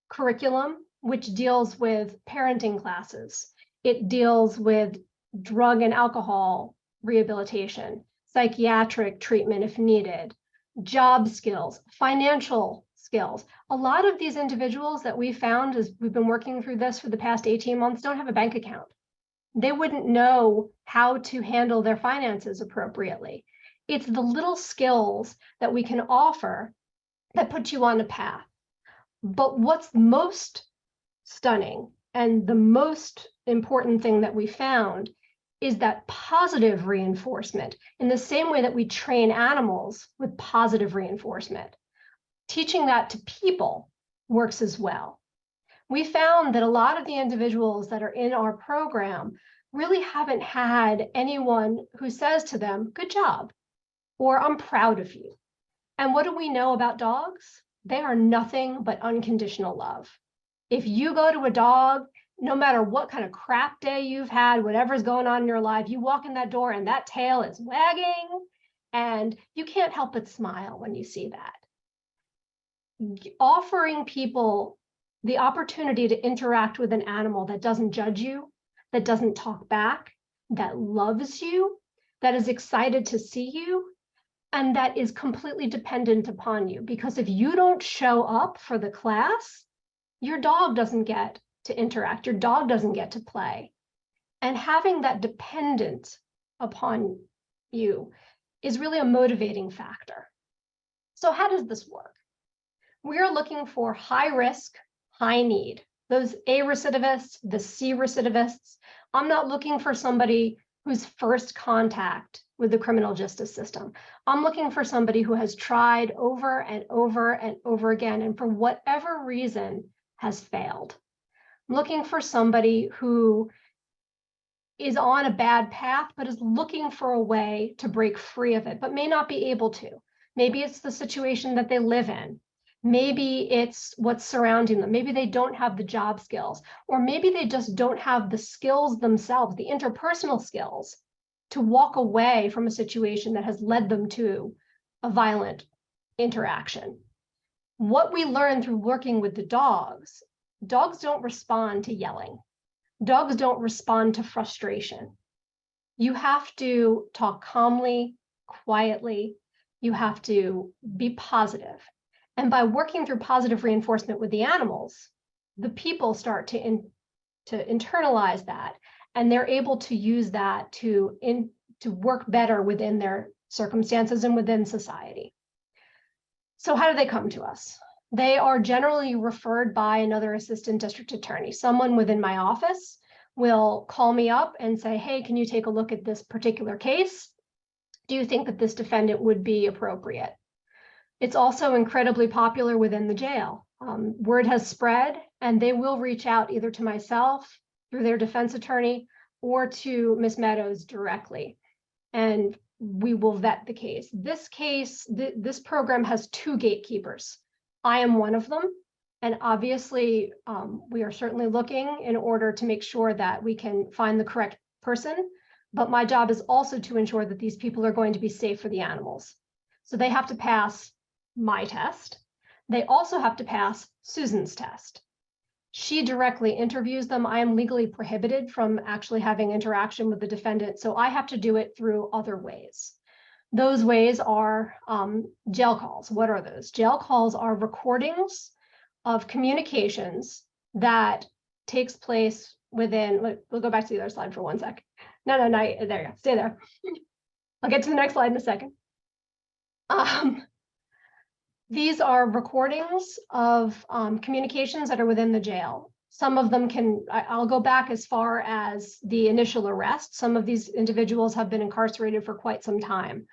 curriculum which deals with parenting classes. It deals with drug and alcohol rehabilitation, psychiatric treatment if needed, job skills, financial skills. A lot of these individuals that we found as we've been working through this for the past 18 months don't have a bank account. They wouldn't know how to handle their finances appropriately. It's the little skills that we can offer that put you on a path. But what's most stunning and the most important thing that we found is that positive reinforcement, in the same way that we train animals with positive reinforcement, teaching that to people works as well. We found that a lot of the individuals that are in our program really haven't had anyone who says to them, good job, or I'm proud of you. And what do we know about dogs? They are nothing but unconditional love. If you go to a dog, no matter what kind of crap day you've had, whatever's going on in your life, you walk in that door and that tail is wagging, and you can't help but smile when you see that. Offering people the opportunity to interact with an animal that doesn't judge you, that doesn't talk back, that loves you, that is excited to see you, and that is completely dependent upon you. Because if you don't show up for the class, your dog doesn't get to interact, your dog doesn't get to play. And having that dependent upon you is really a motivating factor. So how does this work? We are looking for high risk, high need. Those A recidivists, the C recidivists. I'm not looking for somebody whose first contact with the criminal justice system. I'm looking for somebody who has tried over and over and over again, and for whatever reason has failed. I'm looking for somebody who is on a bad path, but is looking for a way to break free of it, but may not be able to. Maybe it's the situation that they live in. Maybe it's what's surrounding them. Maybe they don't have the job skills, or maybe they just don't have the skills themselves, the interpersonal skills, to walk away from a situation that has led them to a violent interaction. What we learned through working with the dogs don't respond to yelling. Dogs don't respond to frustration. You have to talk calmly, quietly. You have to be positive. And by working through positive reinforcement with the animals, the people start to internalize that, and they're able to use that to work better within their circumstances and within society. So how do they come to us? They are generally referred by another assistant district attorney. Someone within my office will call me up and say, hey, can you take a look at this particular case? Do you think that this defendant would be appropriate? It's also incredibly popular within the jail. Word has spread, and they will reach out either to myself through their defense attorney or to Ms. Meadows directly, and we will vet the case. This program has two gatekeepers. I am one of them, and obviously we are certainly looking in order to make sure that we can find the correct person, but my job is also to ensure that these people are going to be safe for the animals. So they have to pass my test. They also have to pass Susan's test. She directly interviews them. I am legally prohibited from actually having interaction with the defendant, so I have to do it through other ways. Those ways are jail calls. What are those? Jail calls are recordings of communications that takes place within, we'll go back to the other slide for 1 sec. No, there you go, stay there. I'll get to the next slide in a second. These are recordings of communications that are within the jail. Some of them I'll go back as far as the initial arrest. Some of these individuals have been incarcerated for quite some time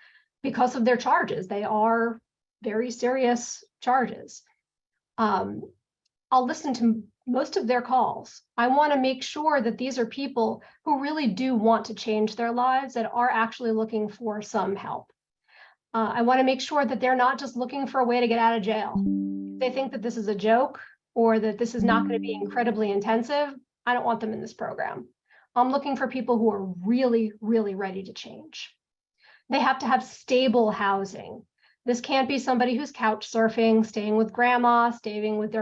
because of their charges. They are very serious charges. I'll listen to most of their calls. I want to make sure that these are people who really do want to change their lives, that are actually looking for some help. I want to make sure that they're not just looking for a way to get out of jail. If they think that this is a joke or that this is not going to be incredibly intensive, I don't want them in this program. I'm looking for people who are really, really ready to change. They have to have stable housing. This can't be somebody who's couch surfing, staying with grandma, staying with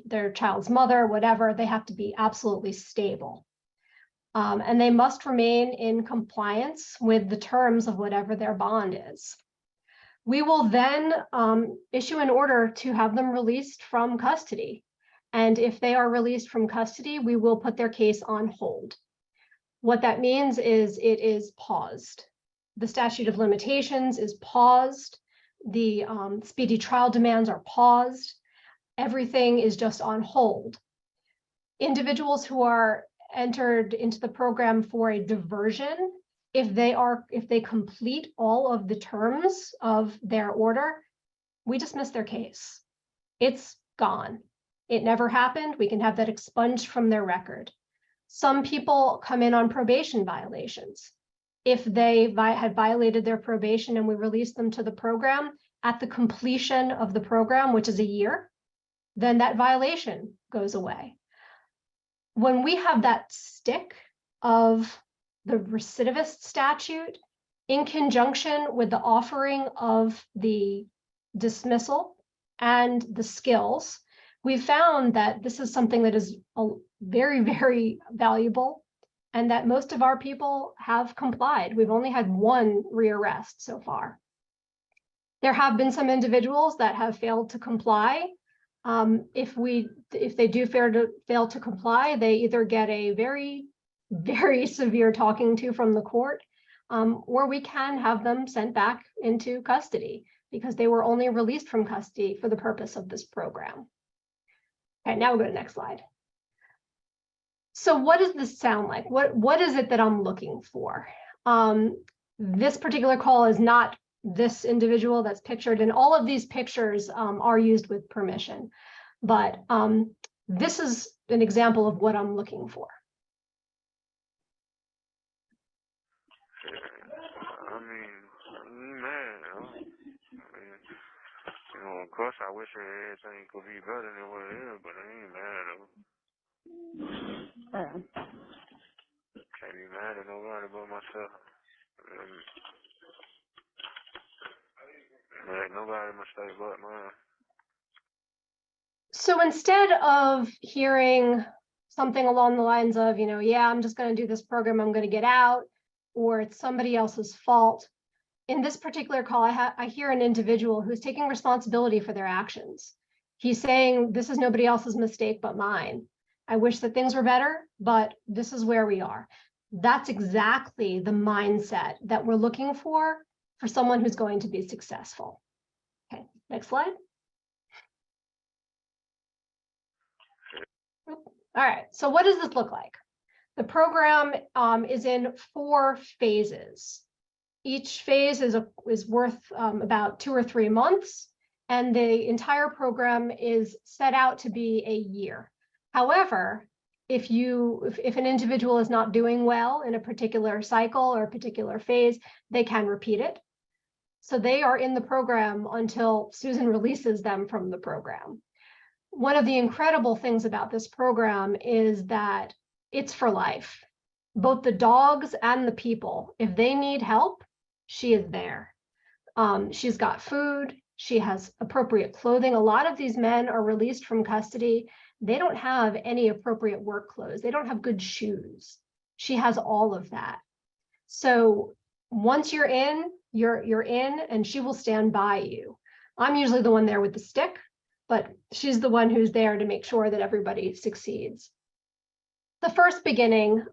their child's mother, whatever. They have to be absolutely stable. And they must remain in compliance with the terms of whatever their bond is. We will then issue an order to have them released from custody. And if they are released from custody, we will put their case on hold. What that means is it is paused. The statute of limitations is paused. The speedy trial demands are paused. Everything is just on hold. Individuals who are entered into the program for a diversion, if they complete all of the terms of their order, we dismiss their case. It's gone. It never happened. We can have that expunged from their record. Some people come in on probation violations. If they had violated their probation and we release them to the program, at the completion of the program, which is a year, then that violation goes away. When we have that stick of the recidivist statute in conjunction with the offering of the dismissal and the skills, we found that this is something that is very, very valuable and that most of our people have complied. We've only had one rearrest so far. There have been some individuals that have failed to comply. If they do fail to comply, they either get a very, very severe talking to from the court, or we can have them sent back into custody because they were only released from custody for the purpose of this program. Okay, now we'll go to the next slide. So what does this sound like? What is it that I'm looking for? This particular call is not this individual that's pictured, and all of these pictures are used with permission. But this is an example of what I'm looking for.
I mean, I'm mad, you know? I mean, you know, of course I wish everything could be better than what it is, but I ain't mad though. Can't be mad at nobody but myself. Ain't nobody mistake but mine.
So instead of hearing something along the lines of, you know, yeah, I'm just going to do this program, I'm going to get out, or it's somebody else's fault, in this particular call, I hear an individual who's taking responsibility for their actions. He's saying, this is nobody else's mistake but mine. I wish that things were better, but this is where we are. That's exactly the mindset that we're looking for someone who's going to be successful. Okay, next slide. All right, so what does this look like? The program is in 4 phases. Each phase is worth about 2 or 3 months, and the entire program is set out to be a year. However, if an individual is not doing well in a particular cycle or a particular phase, they can repeat it. So they are in the program until Susan releases them from the program. One of the incredible things about this program is that it's for life. Both the dogs and the people, if they need help, she is there. She's got food, she has appropriate clothing. A lot of these men are released from custody. They don't have any appropriate work clothes. They don't have good shoes. She has all of that. So once you're in, you're in, and she will stand by you. I'm usually the one there with the stick, but she's the one who's there to make sure that everybody succeeds. The first beginning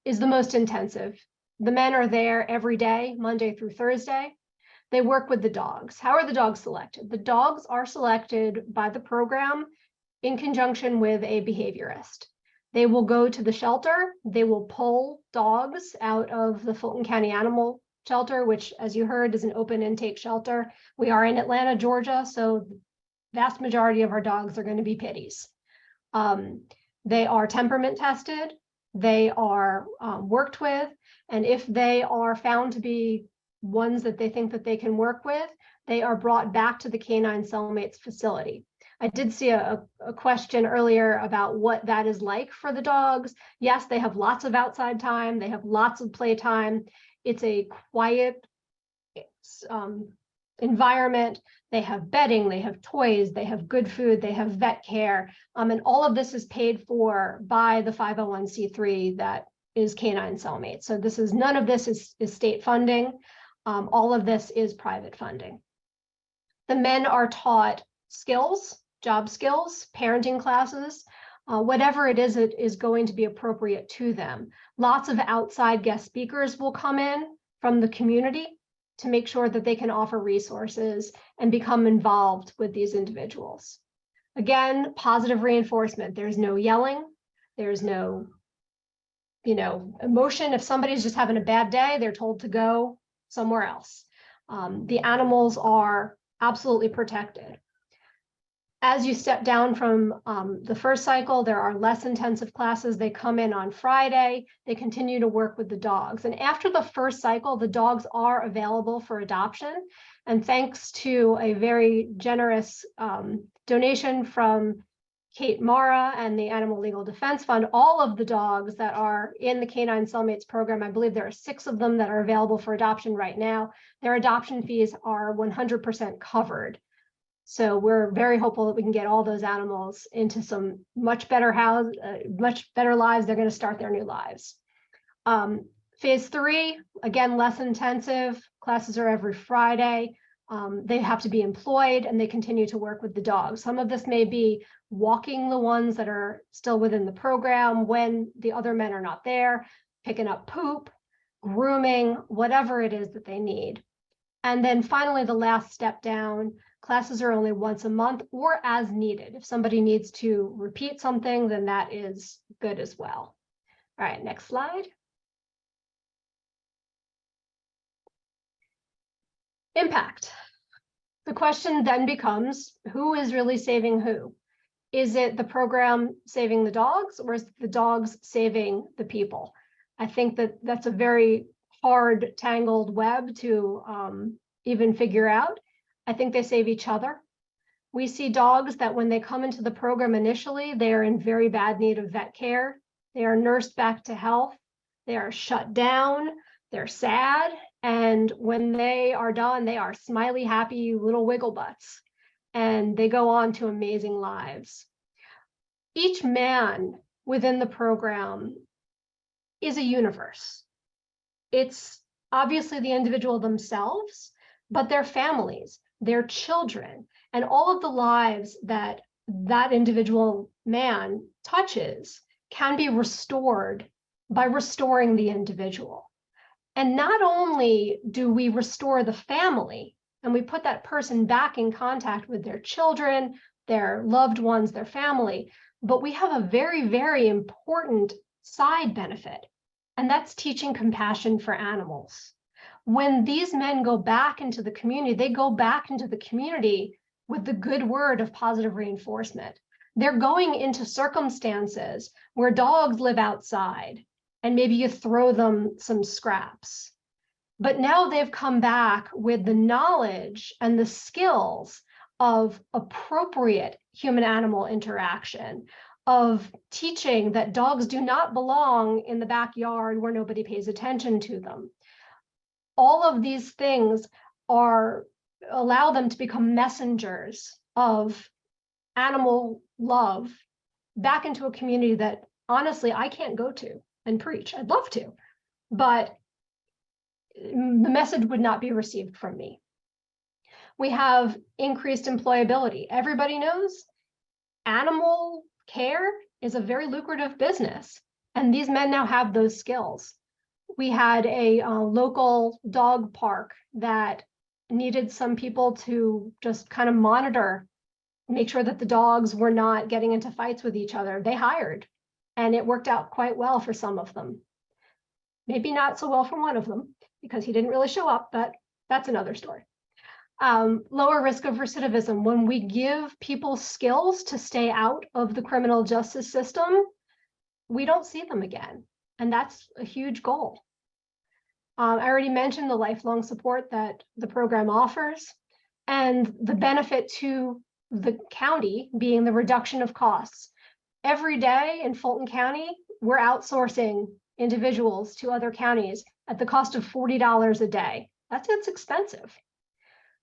is the most intensive. The men are there every day, Monday through Thursday. They work with the dogs. How are the dogs selected? The dogs are selected by the program in conjunction with a behaviorist. They will go to the shelter. They will pull dogs out of the Fulton County Animal Shelter, which, as you heard, is an open intake shelter. We are in Atlanta, Georgia, so the vast majority of our dogs are going to be pitties. They are temperament tested. They are worked with, and if they are found to be ones that they think that they can work with, they are brought back to the Canine Cellmates facility. I did see a question earlier about what that is like for the dogs. Yes, they have lots of outside time. They have lots of playtime. It's a quiet environment. They have bedding, they have toys, they have good food, they have vet care. And all of this is paid for by the 501c3 that is Canine Cellmates. So none of this is state funding. All of this is private funding. The men are taught skills, job skills, parenting classes, whatever it is going to be appropriate to them. Lots of outside guest speakers will come in from the community to make sure that they can offer resources and become involved with these individuals. Again, positive reinforcement. There's no yelling, there's no emotion. If somebody's just having a bad day, they're told to go somewhere else. The animals are absolutely protected. As you step down from the first cycle, there are less intensive classes. They come in on Friday. They continue to work with the dogs. And after the first cycle, the dogs are available for adoption. And thanks to a very generous donation from Kate Mara and the Animal Legal Defense Fund, all of the dogs that are in the Canine Cellmates program, I believe there are 6 of them that are available for adoption right now. Their adoption fees are 100% covered. So we're very hopeful that we can get all those animals into some much better lives. They're going to start their new lives. Phase 3, again, less intensive. Classes are every Friday. They have to be employed and they continue to work with the dogs. Some of this may be walking the ones that are still within the program when the other men are not there, picking up poop, grooming, whatever it is that they need. And then finally, the last step down, classes are only once a month or as needed. If somebody needs to repeat something, then that is good as well. All right, next slide. Impact. The question then becomes, who is really saving who? Is it the program saving the dogs, or is it the dogs saving the people? I think that that's a very hard, tangled web to even figure out. I think they save each other. We see dogs that when they come into the program initially, they are in very bad need of vet care. They are nursed back to health. They are shut down. They're sad. And when they are done, they are smiley, happy little wiggle butts. And they go on to amazing lives. Each man within the program is a universe. It's obviously the individual themselves, but their families, their children, and all of the lives that that individual man touches can be restored by restoring the individual. And not only do we restore the family and we put that person back in contact with their children, their loved ones, their family, but we have a very, very important side benefit, and that's teaching compassion for animals. When these men go back into the community, they go back into the community with the good word of positive reinforcement. They're going into circumstances where dogs live outside and maybe you throw them some scraps. But now they've come back with the knowledge and the skills of appropriate human-animal interaction, of teaching that dogs do not belong in the backyard where nobody pays attention to them. All of these things allow them to become messengers of animal love back into a community that honestly I can't go to and preach. I'd love to, but the message would not be received from me. We have increased employability. Everybody knows animal care is a very lucrative business, and these men now have those skills. We had a local dog park that needed some people to just kind of monitor, make sure that the dogs were not getting into fights with each other. They hired, and it worked out quite well for some of them. Maybe not so well for one of them because he didn't really show up, but that's another story. Lower risk of recidivism. When we give people skills to stay out of the criminal justice system, we don't see them again. And that's a huge goal. I already mentioned the lifelong support that the program offers and the benefit to the county being the reduction of costs. Every day in Fulton County, we're outsourcing individuals to other counties at the cost of $40 a day. It's expensive.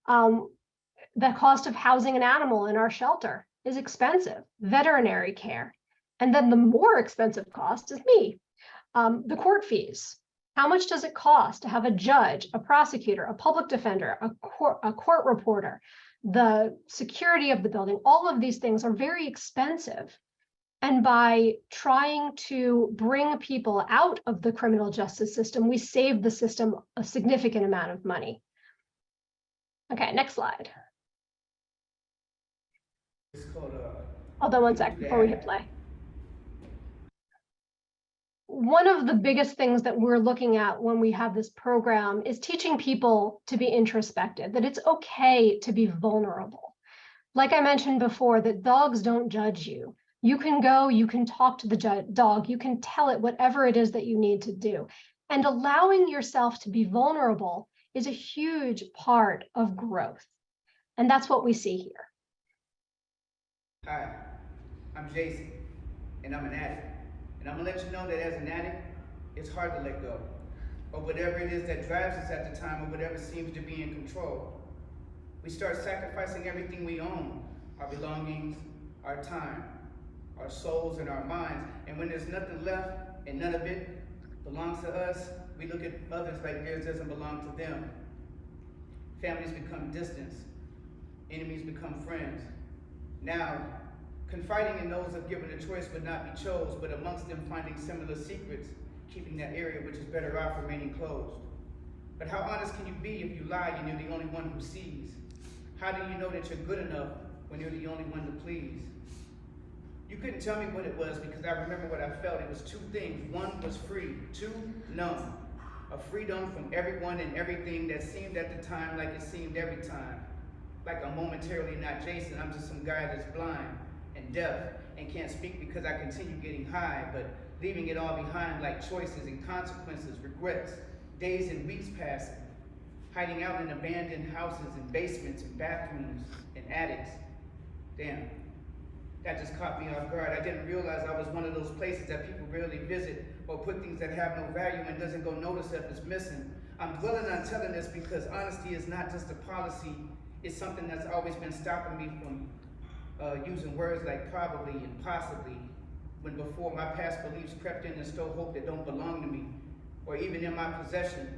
The cost of housing an animal in our shelter is expensive, veterinary care. And then the more expensive cost is me. The court fees. How much does it cost to have a judge, a prosecutor, a public defender, a court reporter, the security of the building? All of these things are very expensive. And by trying to bring people out of the criminal justice system, we save the system a significant amount of money. Okay, next slide. Hold on one sec before we hit play. one of the biggest things that we're looking at when we have this program is teaching people to be introspective, that it's okay to be vulnerable. Like I mentioned before, that dogs don't judge you. You can go, you can talk to the dog, you can tell it whatever it is that you need to do. And allowing yourself to be vulnerable is a huge part of growth. And that's what we see here.
Hi, I'm Jason, and I'm an addict. And I'm gonna let you know that as an addict, it's hard to let go of whatever it is that drives us at the time, or whatever seems to be in control. We start sacrificing everything we own, our belongings, our time, our souls, and our minds. And when there's nothing left and none of it belongs to us, we look at others like theirs doesn't belong to them. Families become distance, enemies become friends. Now, confiding in those of given a choice would not be chose, but amongst them finding similar secrets, keeping that area which is better off remaining closed. But how honest can you be if you lie and you're the only one who sees? How do you know that you're good enough when you're the only one to please? You couldn't tell me what it was because I remember what I felt. It was two things. One was free, two, numb. A freedom from everyone and everything that seemed at the time like it seemed every time. Like I'm momentarily not Jason, I'm just some guy that's blind and deaf and can't speak because I continue getting high, but leaving it all behind like choices and consequences, regrets, days and weeks passing, hiding out in abandoned houses and basements and bathrooms and attics. Damn, that just caught me off guard. I didn't realize I was one of those places that people rarely visit or put things that have no value and doesn't go notice if it's missing. I'm dwelling on telling this because honesty is not just a policy, it's something that's always been stopping me from using words like probably and possibly, when before my past beliefs crept in and stole hope that don't belong to me, or even in my possession,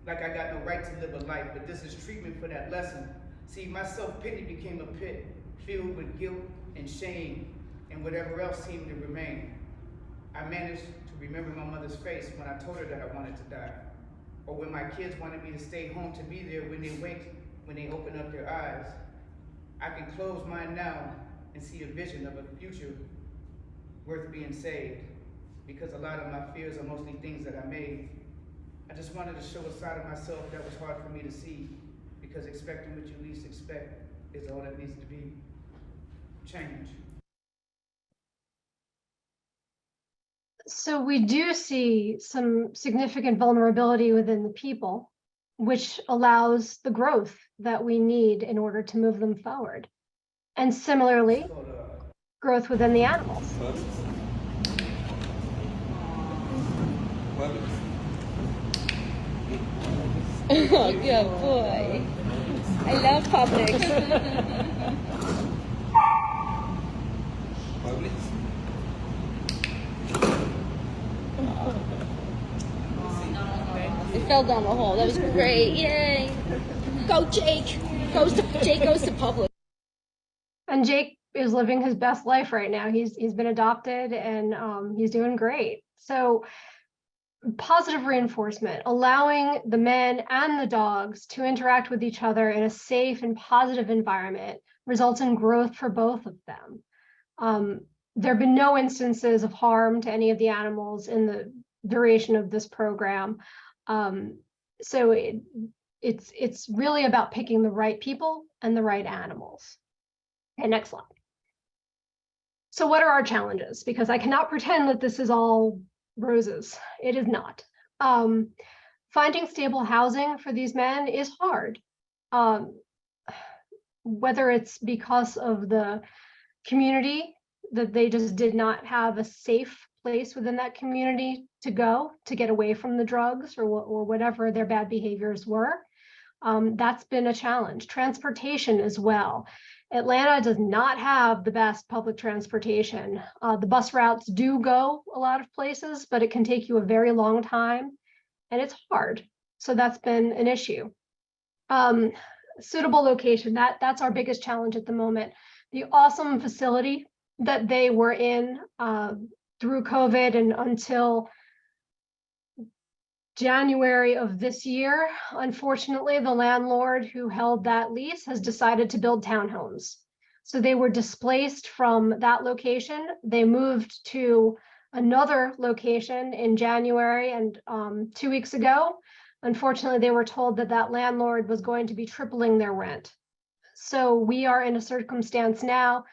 like I got no right to live a life, but this is treatment for that lesson. See, my self-pity became a pit, filled with guilt and shame, and whatever else seemed to remain. I managed to remember my mother's face when I told her that I wanted to die, or when my kids wanted me to stay home to be there when they wake, when they open up their eyes. I can close mine now and see a vision of a future worth being saved, because a lot of my fears are mostly things that I made. I just wanted to show a side of myself that was hard for me to see, because expecting what you least expect is all that needs to be. Change.
So we do see some significant vulnerability within the people, which allows the growth that we need in order to move them forward. And similarly, growth within the animals.
Oh, good boy. I love Publix. It fell down the hole. That was great. Yay. Go, Jake. Jake goes to Publix.
And Jake is living his best life right now. He's been adopted and he's doing great. So positive reinforcement, allowing the men and the dogs to interact with each other in a safe and positive environment results in growth for both of them. There have been no instances of harm to any of the animals in the duration of this program. So it's really about picking the right people and the right animals. Okay, next slide. So what are our challenges? Because I cannot pretend that this is all roses. It is not. Finding stable housing for these men is hard. Whether it's because of the community, that they just did not have a safe place within that community to go to get away from the drugs or whatever their bad behaviors were. That's been a challenge. Transportation as well. Atlanta does not have the best public transportation. The bus routes do go a lot of places, but it can take you a very long time and it's hard. So that's been an issue. Suitable location, that's our biggest challenge at the moment. The awesome facility that they were in through COVID and until January of this year, unfortunately, the landlord who held that lease has decided to build townhomes. So they were displaced from that location. They moved to another location in January, and 2 weeks ago, unfortunately, they were told that that landlord was going to be tripling their rent. So we are in a circumstance now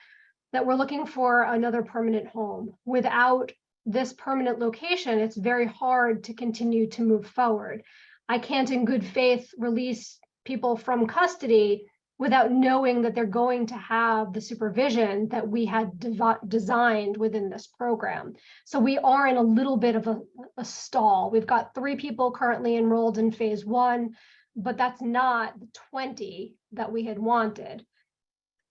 that we're looking for another permanent home. Without this permanent location, it's very hard to continue to move forward. I can't in good faith release people from custody without knowing that they're going to have the supervision that we had designed within this program. So we are in a little bit of a stall. We've got 3 people currently enrolled in phase 1, but that's not the 20 that we had wanted.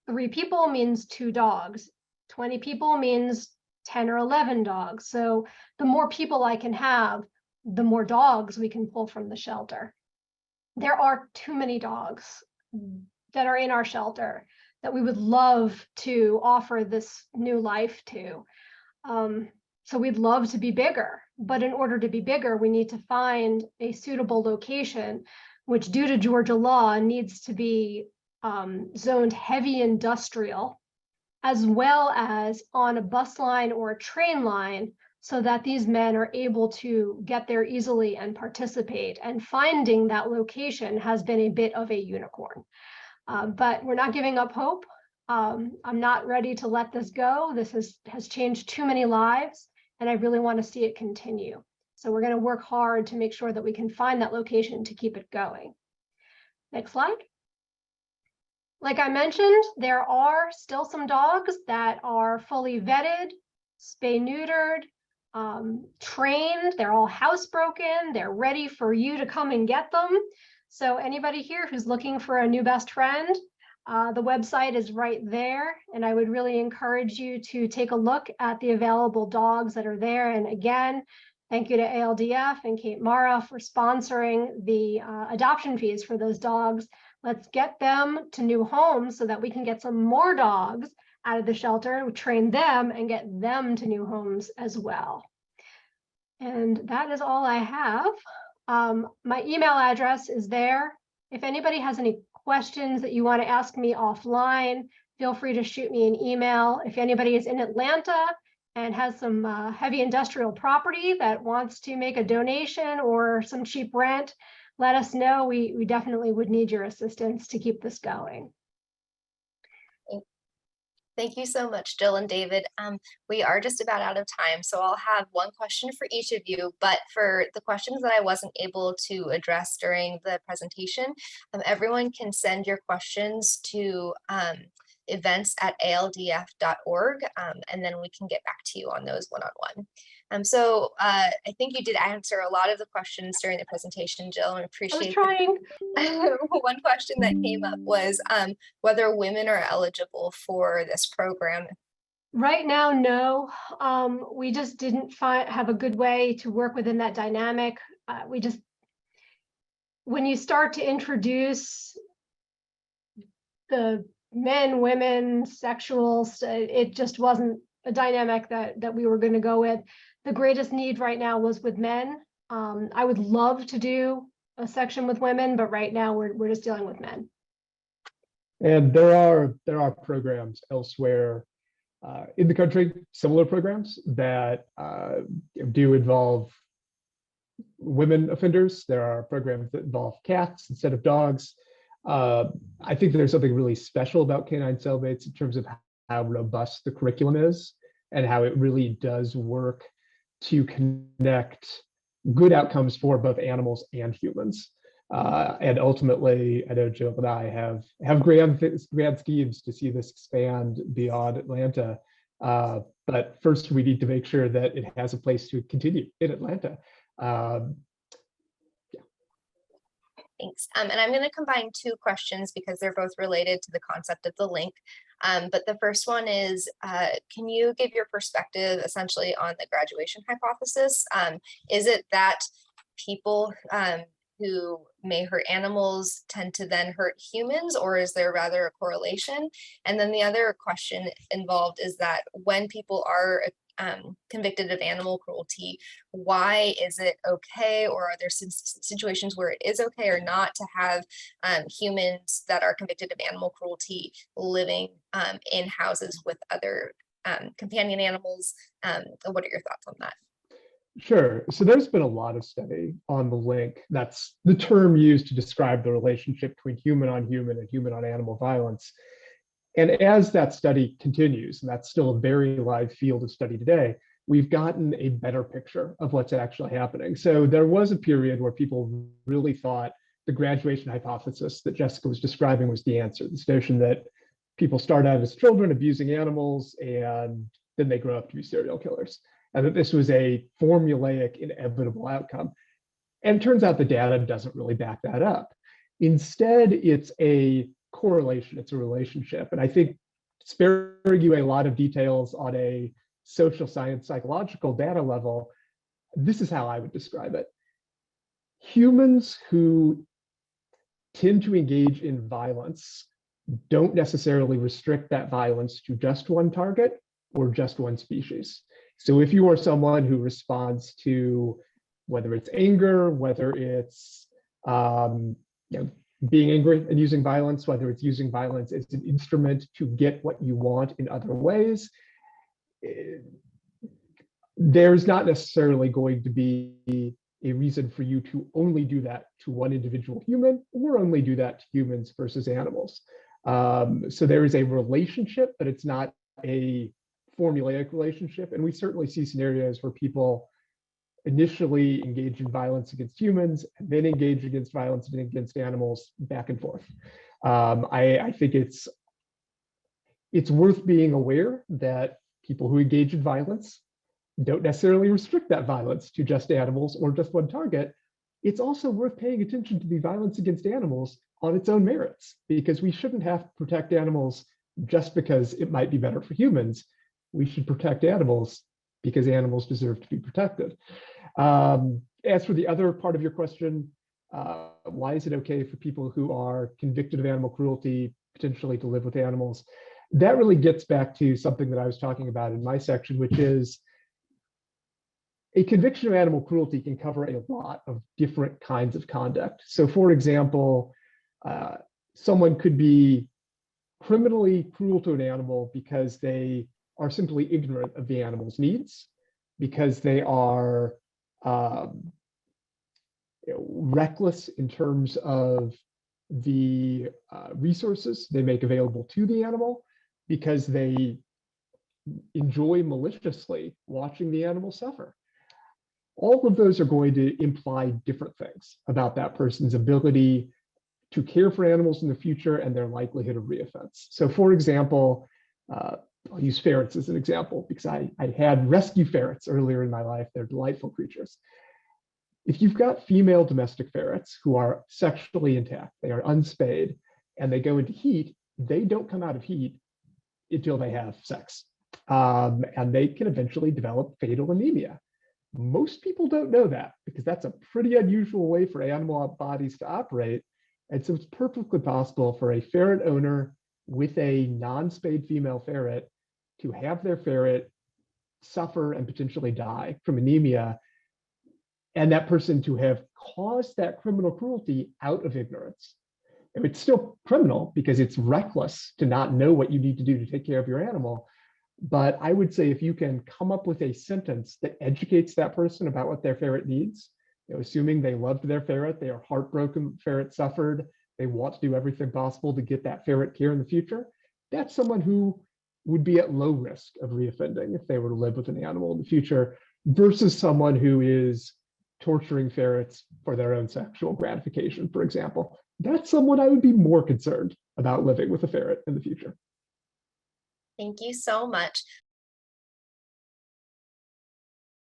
3 people means 2 dogs. 20 people means 10 or 11 dogs. So the more people I can have, the more dogs we can pull from the shelter. There are too many dogs that are in our shelter that we would love to offer this new life to. So we'd love to be bigger, but in order to be bigger, we need to find a suitable location, which due to Georgia law needs to be zoned heavy industrial, as well as on a bus line or a train line, so that these men are able to get there easily and participate. And finding that location has been a bit of a unicorn. But we're not giving up hope. I'm not ready to let this go. This has changed too many lives, and I really want to see it continue. So we're going to work hard to make sure that we can find that location to keep it going. Next slide. Like I mentioned, there are still some dogs that are fully vetted, spay-neutered, trained. They're all housebroken. They're ready for you to come and get them. So anybody here who's looking for a new best friend, the website is right there. And I would really encourage you to take a look at the available dogs that are there. And again, thank you to ALDF and Kate Mara for sponsoring the adoption fees for those dogs. Let's get them to new homes so that we can get some more dogs out of the shelter, train them, and get them to new homes as well. And that is all I have. My email address is there. If anybody has any questions that you want to ask me offline, feel free to shoot me an email. If anybody is in Atlanta and has some heavy industrial property that wants to make a donation or some cheap rent, let us know. We definitely would need your assistance to keep this going.
Thank you so much, Jill and David. We are just about out of time, so I'll have one question for each of you, but for the questions that I wasn't able to address during the presentation, everyone can send your questions to events@aldf.org, and then we can get back to you on those one-on-one. So I think you did answer a lot of the questions during the presentation, Jill, and appreciate
I was trying.
One question that came up was whether women are eligible for this program.
Right now, no. We just didn't have a good way to work within that dynamic. When you start to introduce the men, women, sexuals, it just wasn't a dynamic that we were going to go with. The greatest need right now was with men. I would love to do a section with women, but right now we're just dealing with men.
And there are programs elsewhere in the country, similar programs that do involve women offenders. There are programs that involve cats instead of dogs. I think there's something really special about Canine Cellmates in terms of how robust the curriculum is and how it really does work to connect good outcomes for both animals and humans. And ultimately, I know Jill and I have grand schemes to see this expand beyond Atlanta. But first, we need to make sure that it has a place to continue in Atlanta.
Thanks. And I'm going to combine 2 questions because they're both related to the concept of the link. But the first one is, can you give your perspective essentially on the graduation hypothesis? Is it that people who may hurt animals tend to then hurt humans, or is there rather a correlation? And then the other question involved is that when people are convicted of animal cruelty, why is it okay, or are there some situations where it is okay or not to have humans that are convicted of animal cruelty living in houses with other companion animals. What are your thoughts on that?
Sure. So there's been a lot of study on the link. That's the term used to describe the relationship between human on human and human on animal violence. And as that study continues, and that's still a very live field of study today, we've gotten a better picture of what's actually happening. So there was a period where people really thought the graduation hypothesis that Jessica was describing was the answer. This notion that people start out as children abusing animals and then they grow up to be serial killers, and that this was a formulaic, inevitable outcome. And it turns out the data doesn't really back that up. Instead, it's a correlation, it's a relationship. And I think, sparing you a lot of details on a social science, psychological data level, this is how I would describe it. Humans who tend to engage in violence don't necessarily restrict that violence to just one target or just one species. So if you are someone who responds to, whether it's anger, whether it's being angry and using violence, whether it's using violence as an instrument to get what you want in other ways, there's not necessarily going to be a reason for you to only do that to one individual human, or only do that to humans versus animals. So there is a relationship, but it's not a formulaic relationship. And we certainly see scenarios where people initially engage in violence against humans and then engage against violence against animals, back and forth. I think it's worth being aware that people who engage in violence don't necessarily restrict that violence to just animals or just one target. It's also worth paying attention to the violence against animals on its own merits, because we shouldn't have to protect animals just because it might be better for humans. We should protect animals because animals deserve to be protected. As for the other part of your question, why is it okay for people who are convicted of animal cruelty potentially to live with animals? That really gets back to something that I was talking about in my section, which is a conviction of animal cruelty can cover a lot of different kinds of conduct. So for example, someone could be criminally cruel to an animal because they are simply ignorant of the animal's needs, because they are reckless in terms of the resources they make available to the animal, because they enjoy maliciously watching the animal suffer. All of those are going to imply different things about that person's ability to care for animals in the future and their likelihood of reoffense. So for example, I'll use ferrets as an example because I had rescue ferrets earlier in my life. They're delightful creatures. If you've got female domestic ferrets who are sexually intact, they are unspayed, and they go into heat, they don't come out of heat until they have sex. And they can eventually develop fatal anemia. Most people don't know that because that's a pretty unusual way for animal bodies to operate. And so it's perfectly possible for a ferret owner with a non-spayed female ferret to have their ferret suffer and potentially die from anemia, and that person to have caused that criminal cruelty out of ignorance. And it's still criminal because it's reckless to not know what you need to do to take care of your animal. But I would say if you can come up with a sentence that educates that person about what their ferret needs, assuming they loved their ferret, they are heartbroken, ferret suffered, they want to do everything possible to get that ferret care in the future, that's someone who would be at low risk of reoffending if they were to live with an animal in the future, versus someone who is torturing ferrets for their own sexual gratification, for example. That's someone I would be more concerned about living with a ferret in the future.
Thank you so much.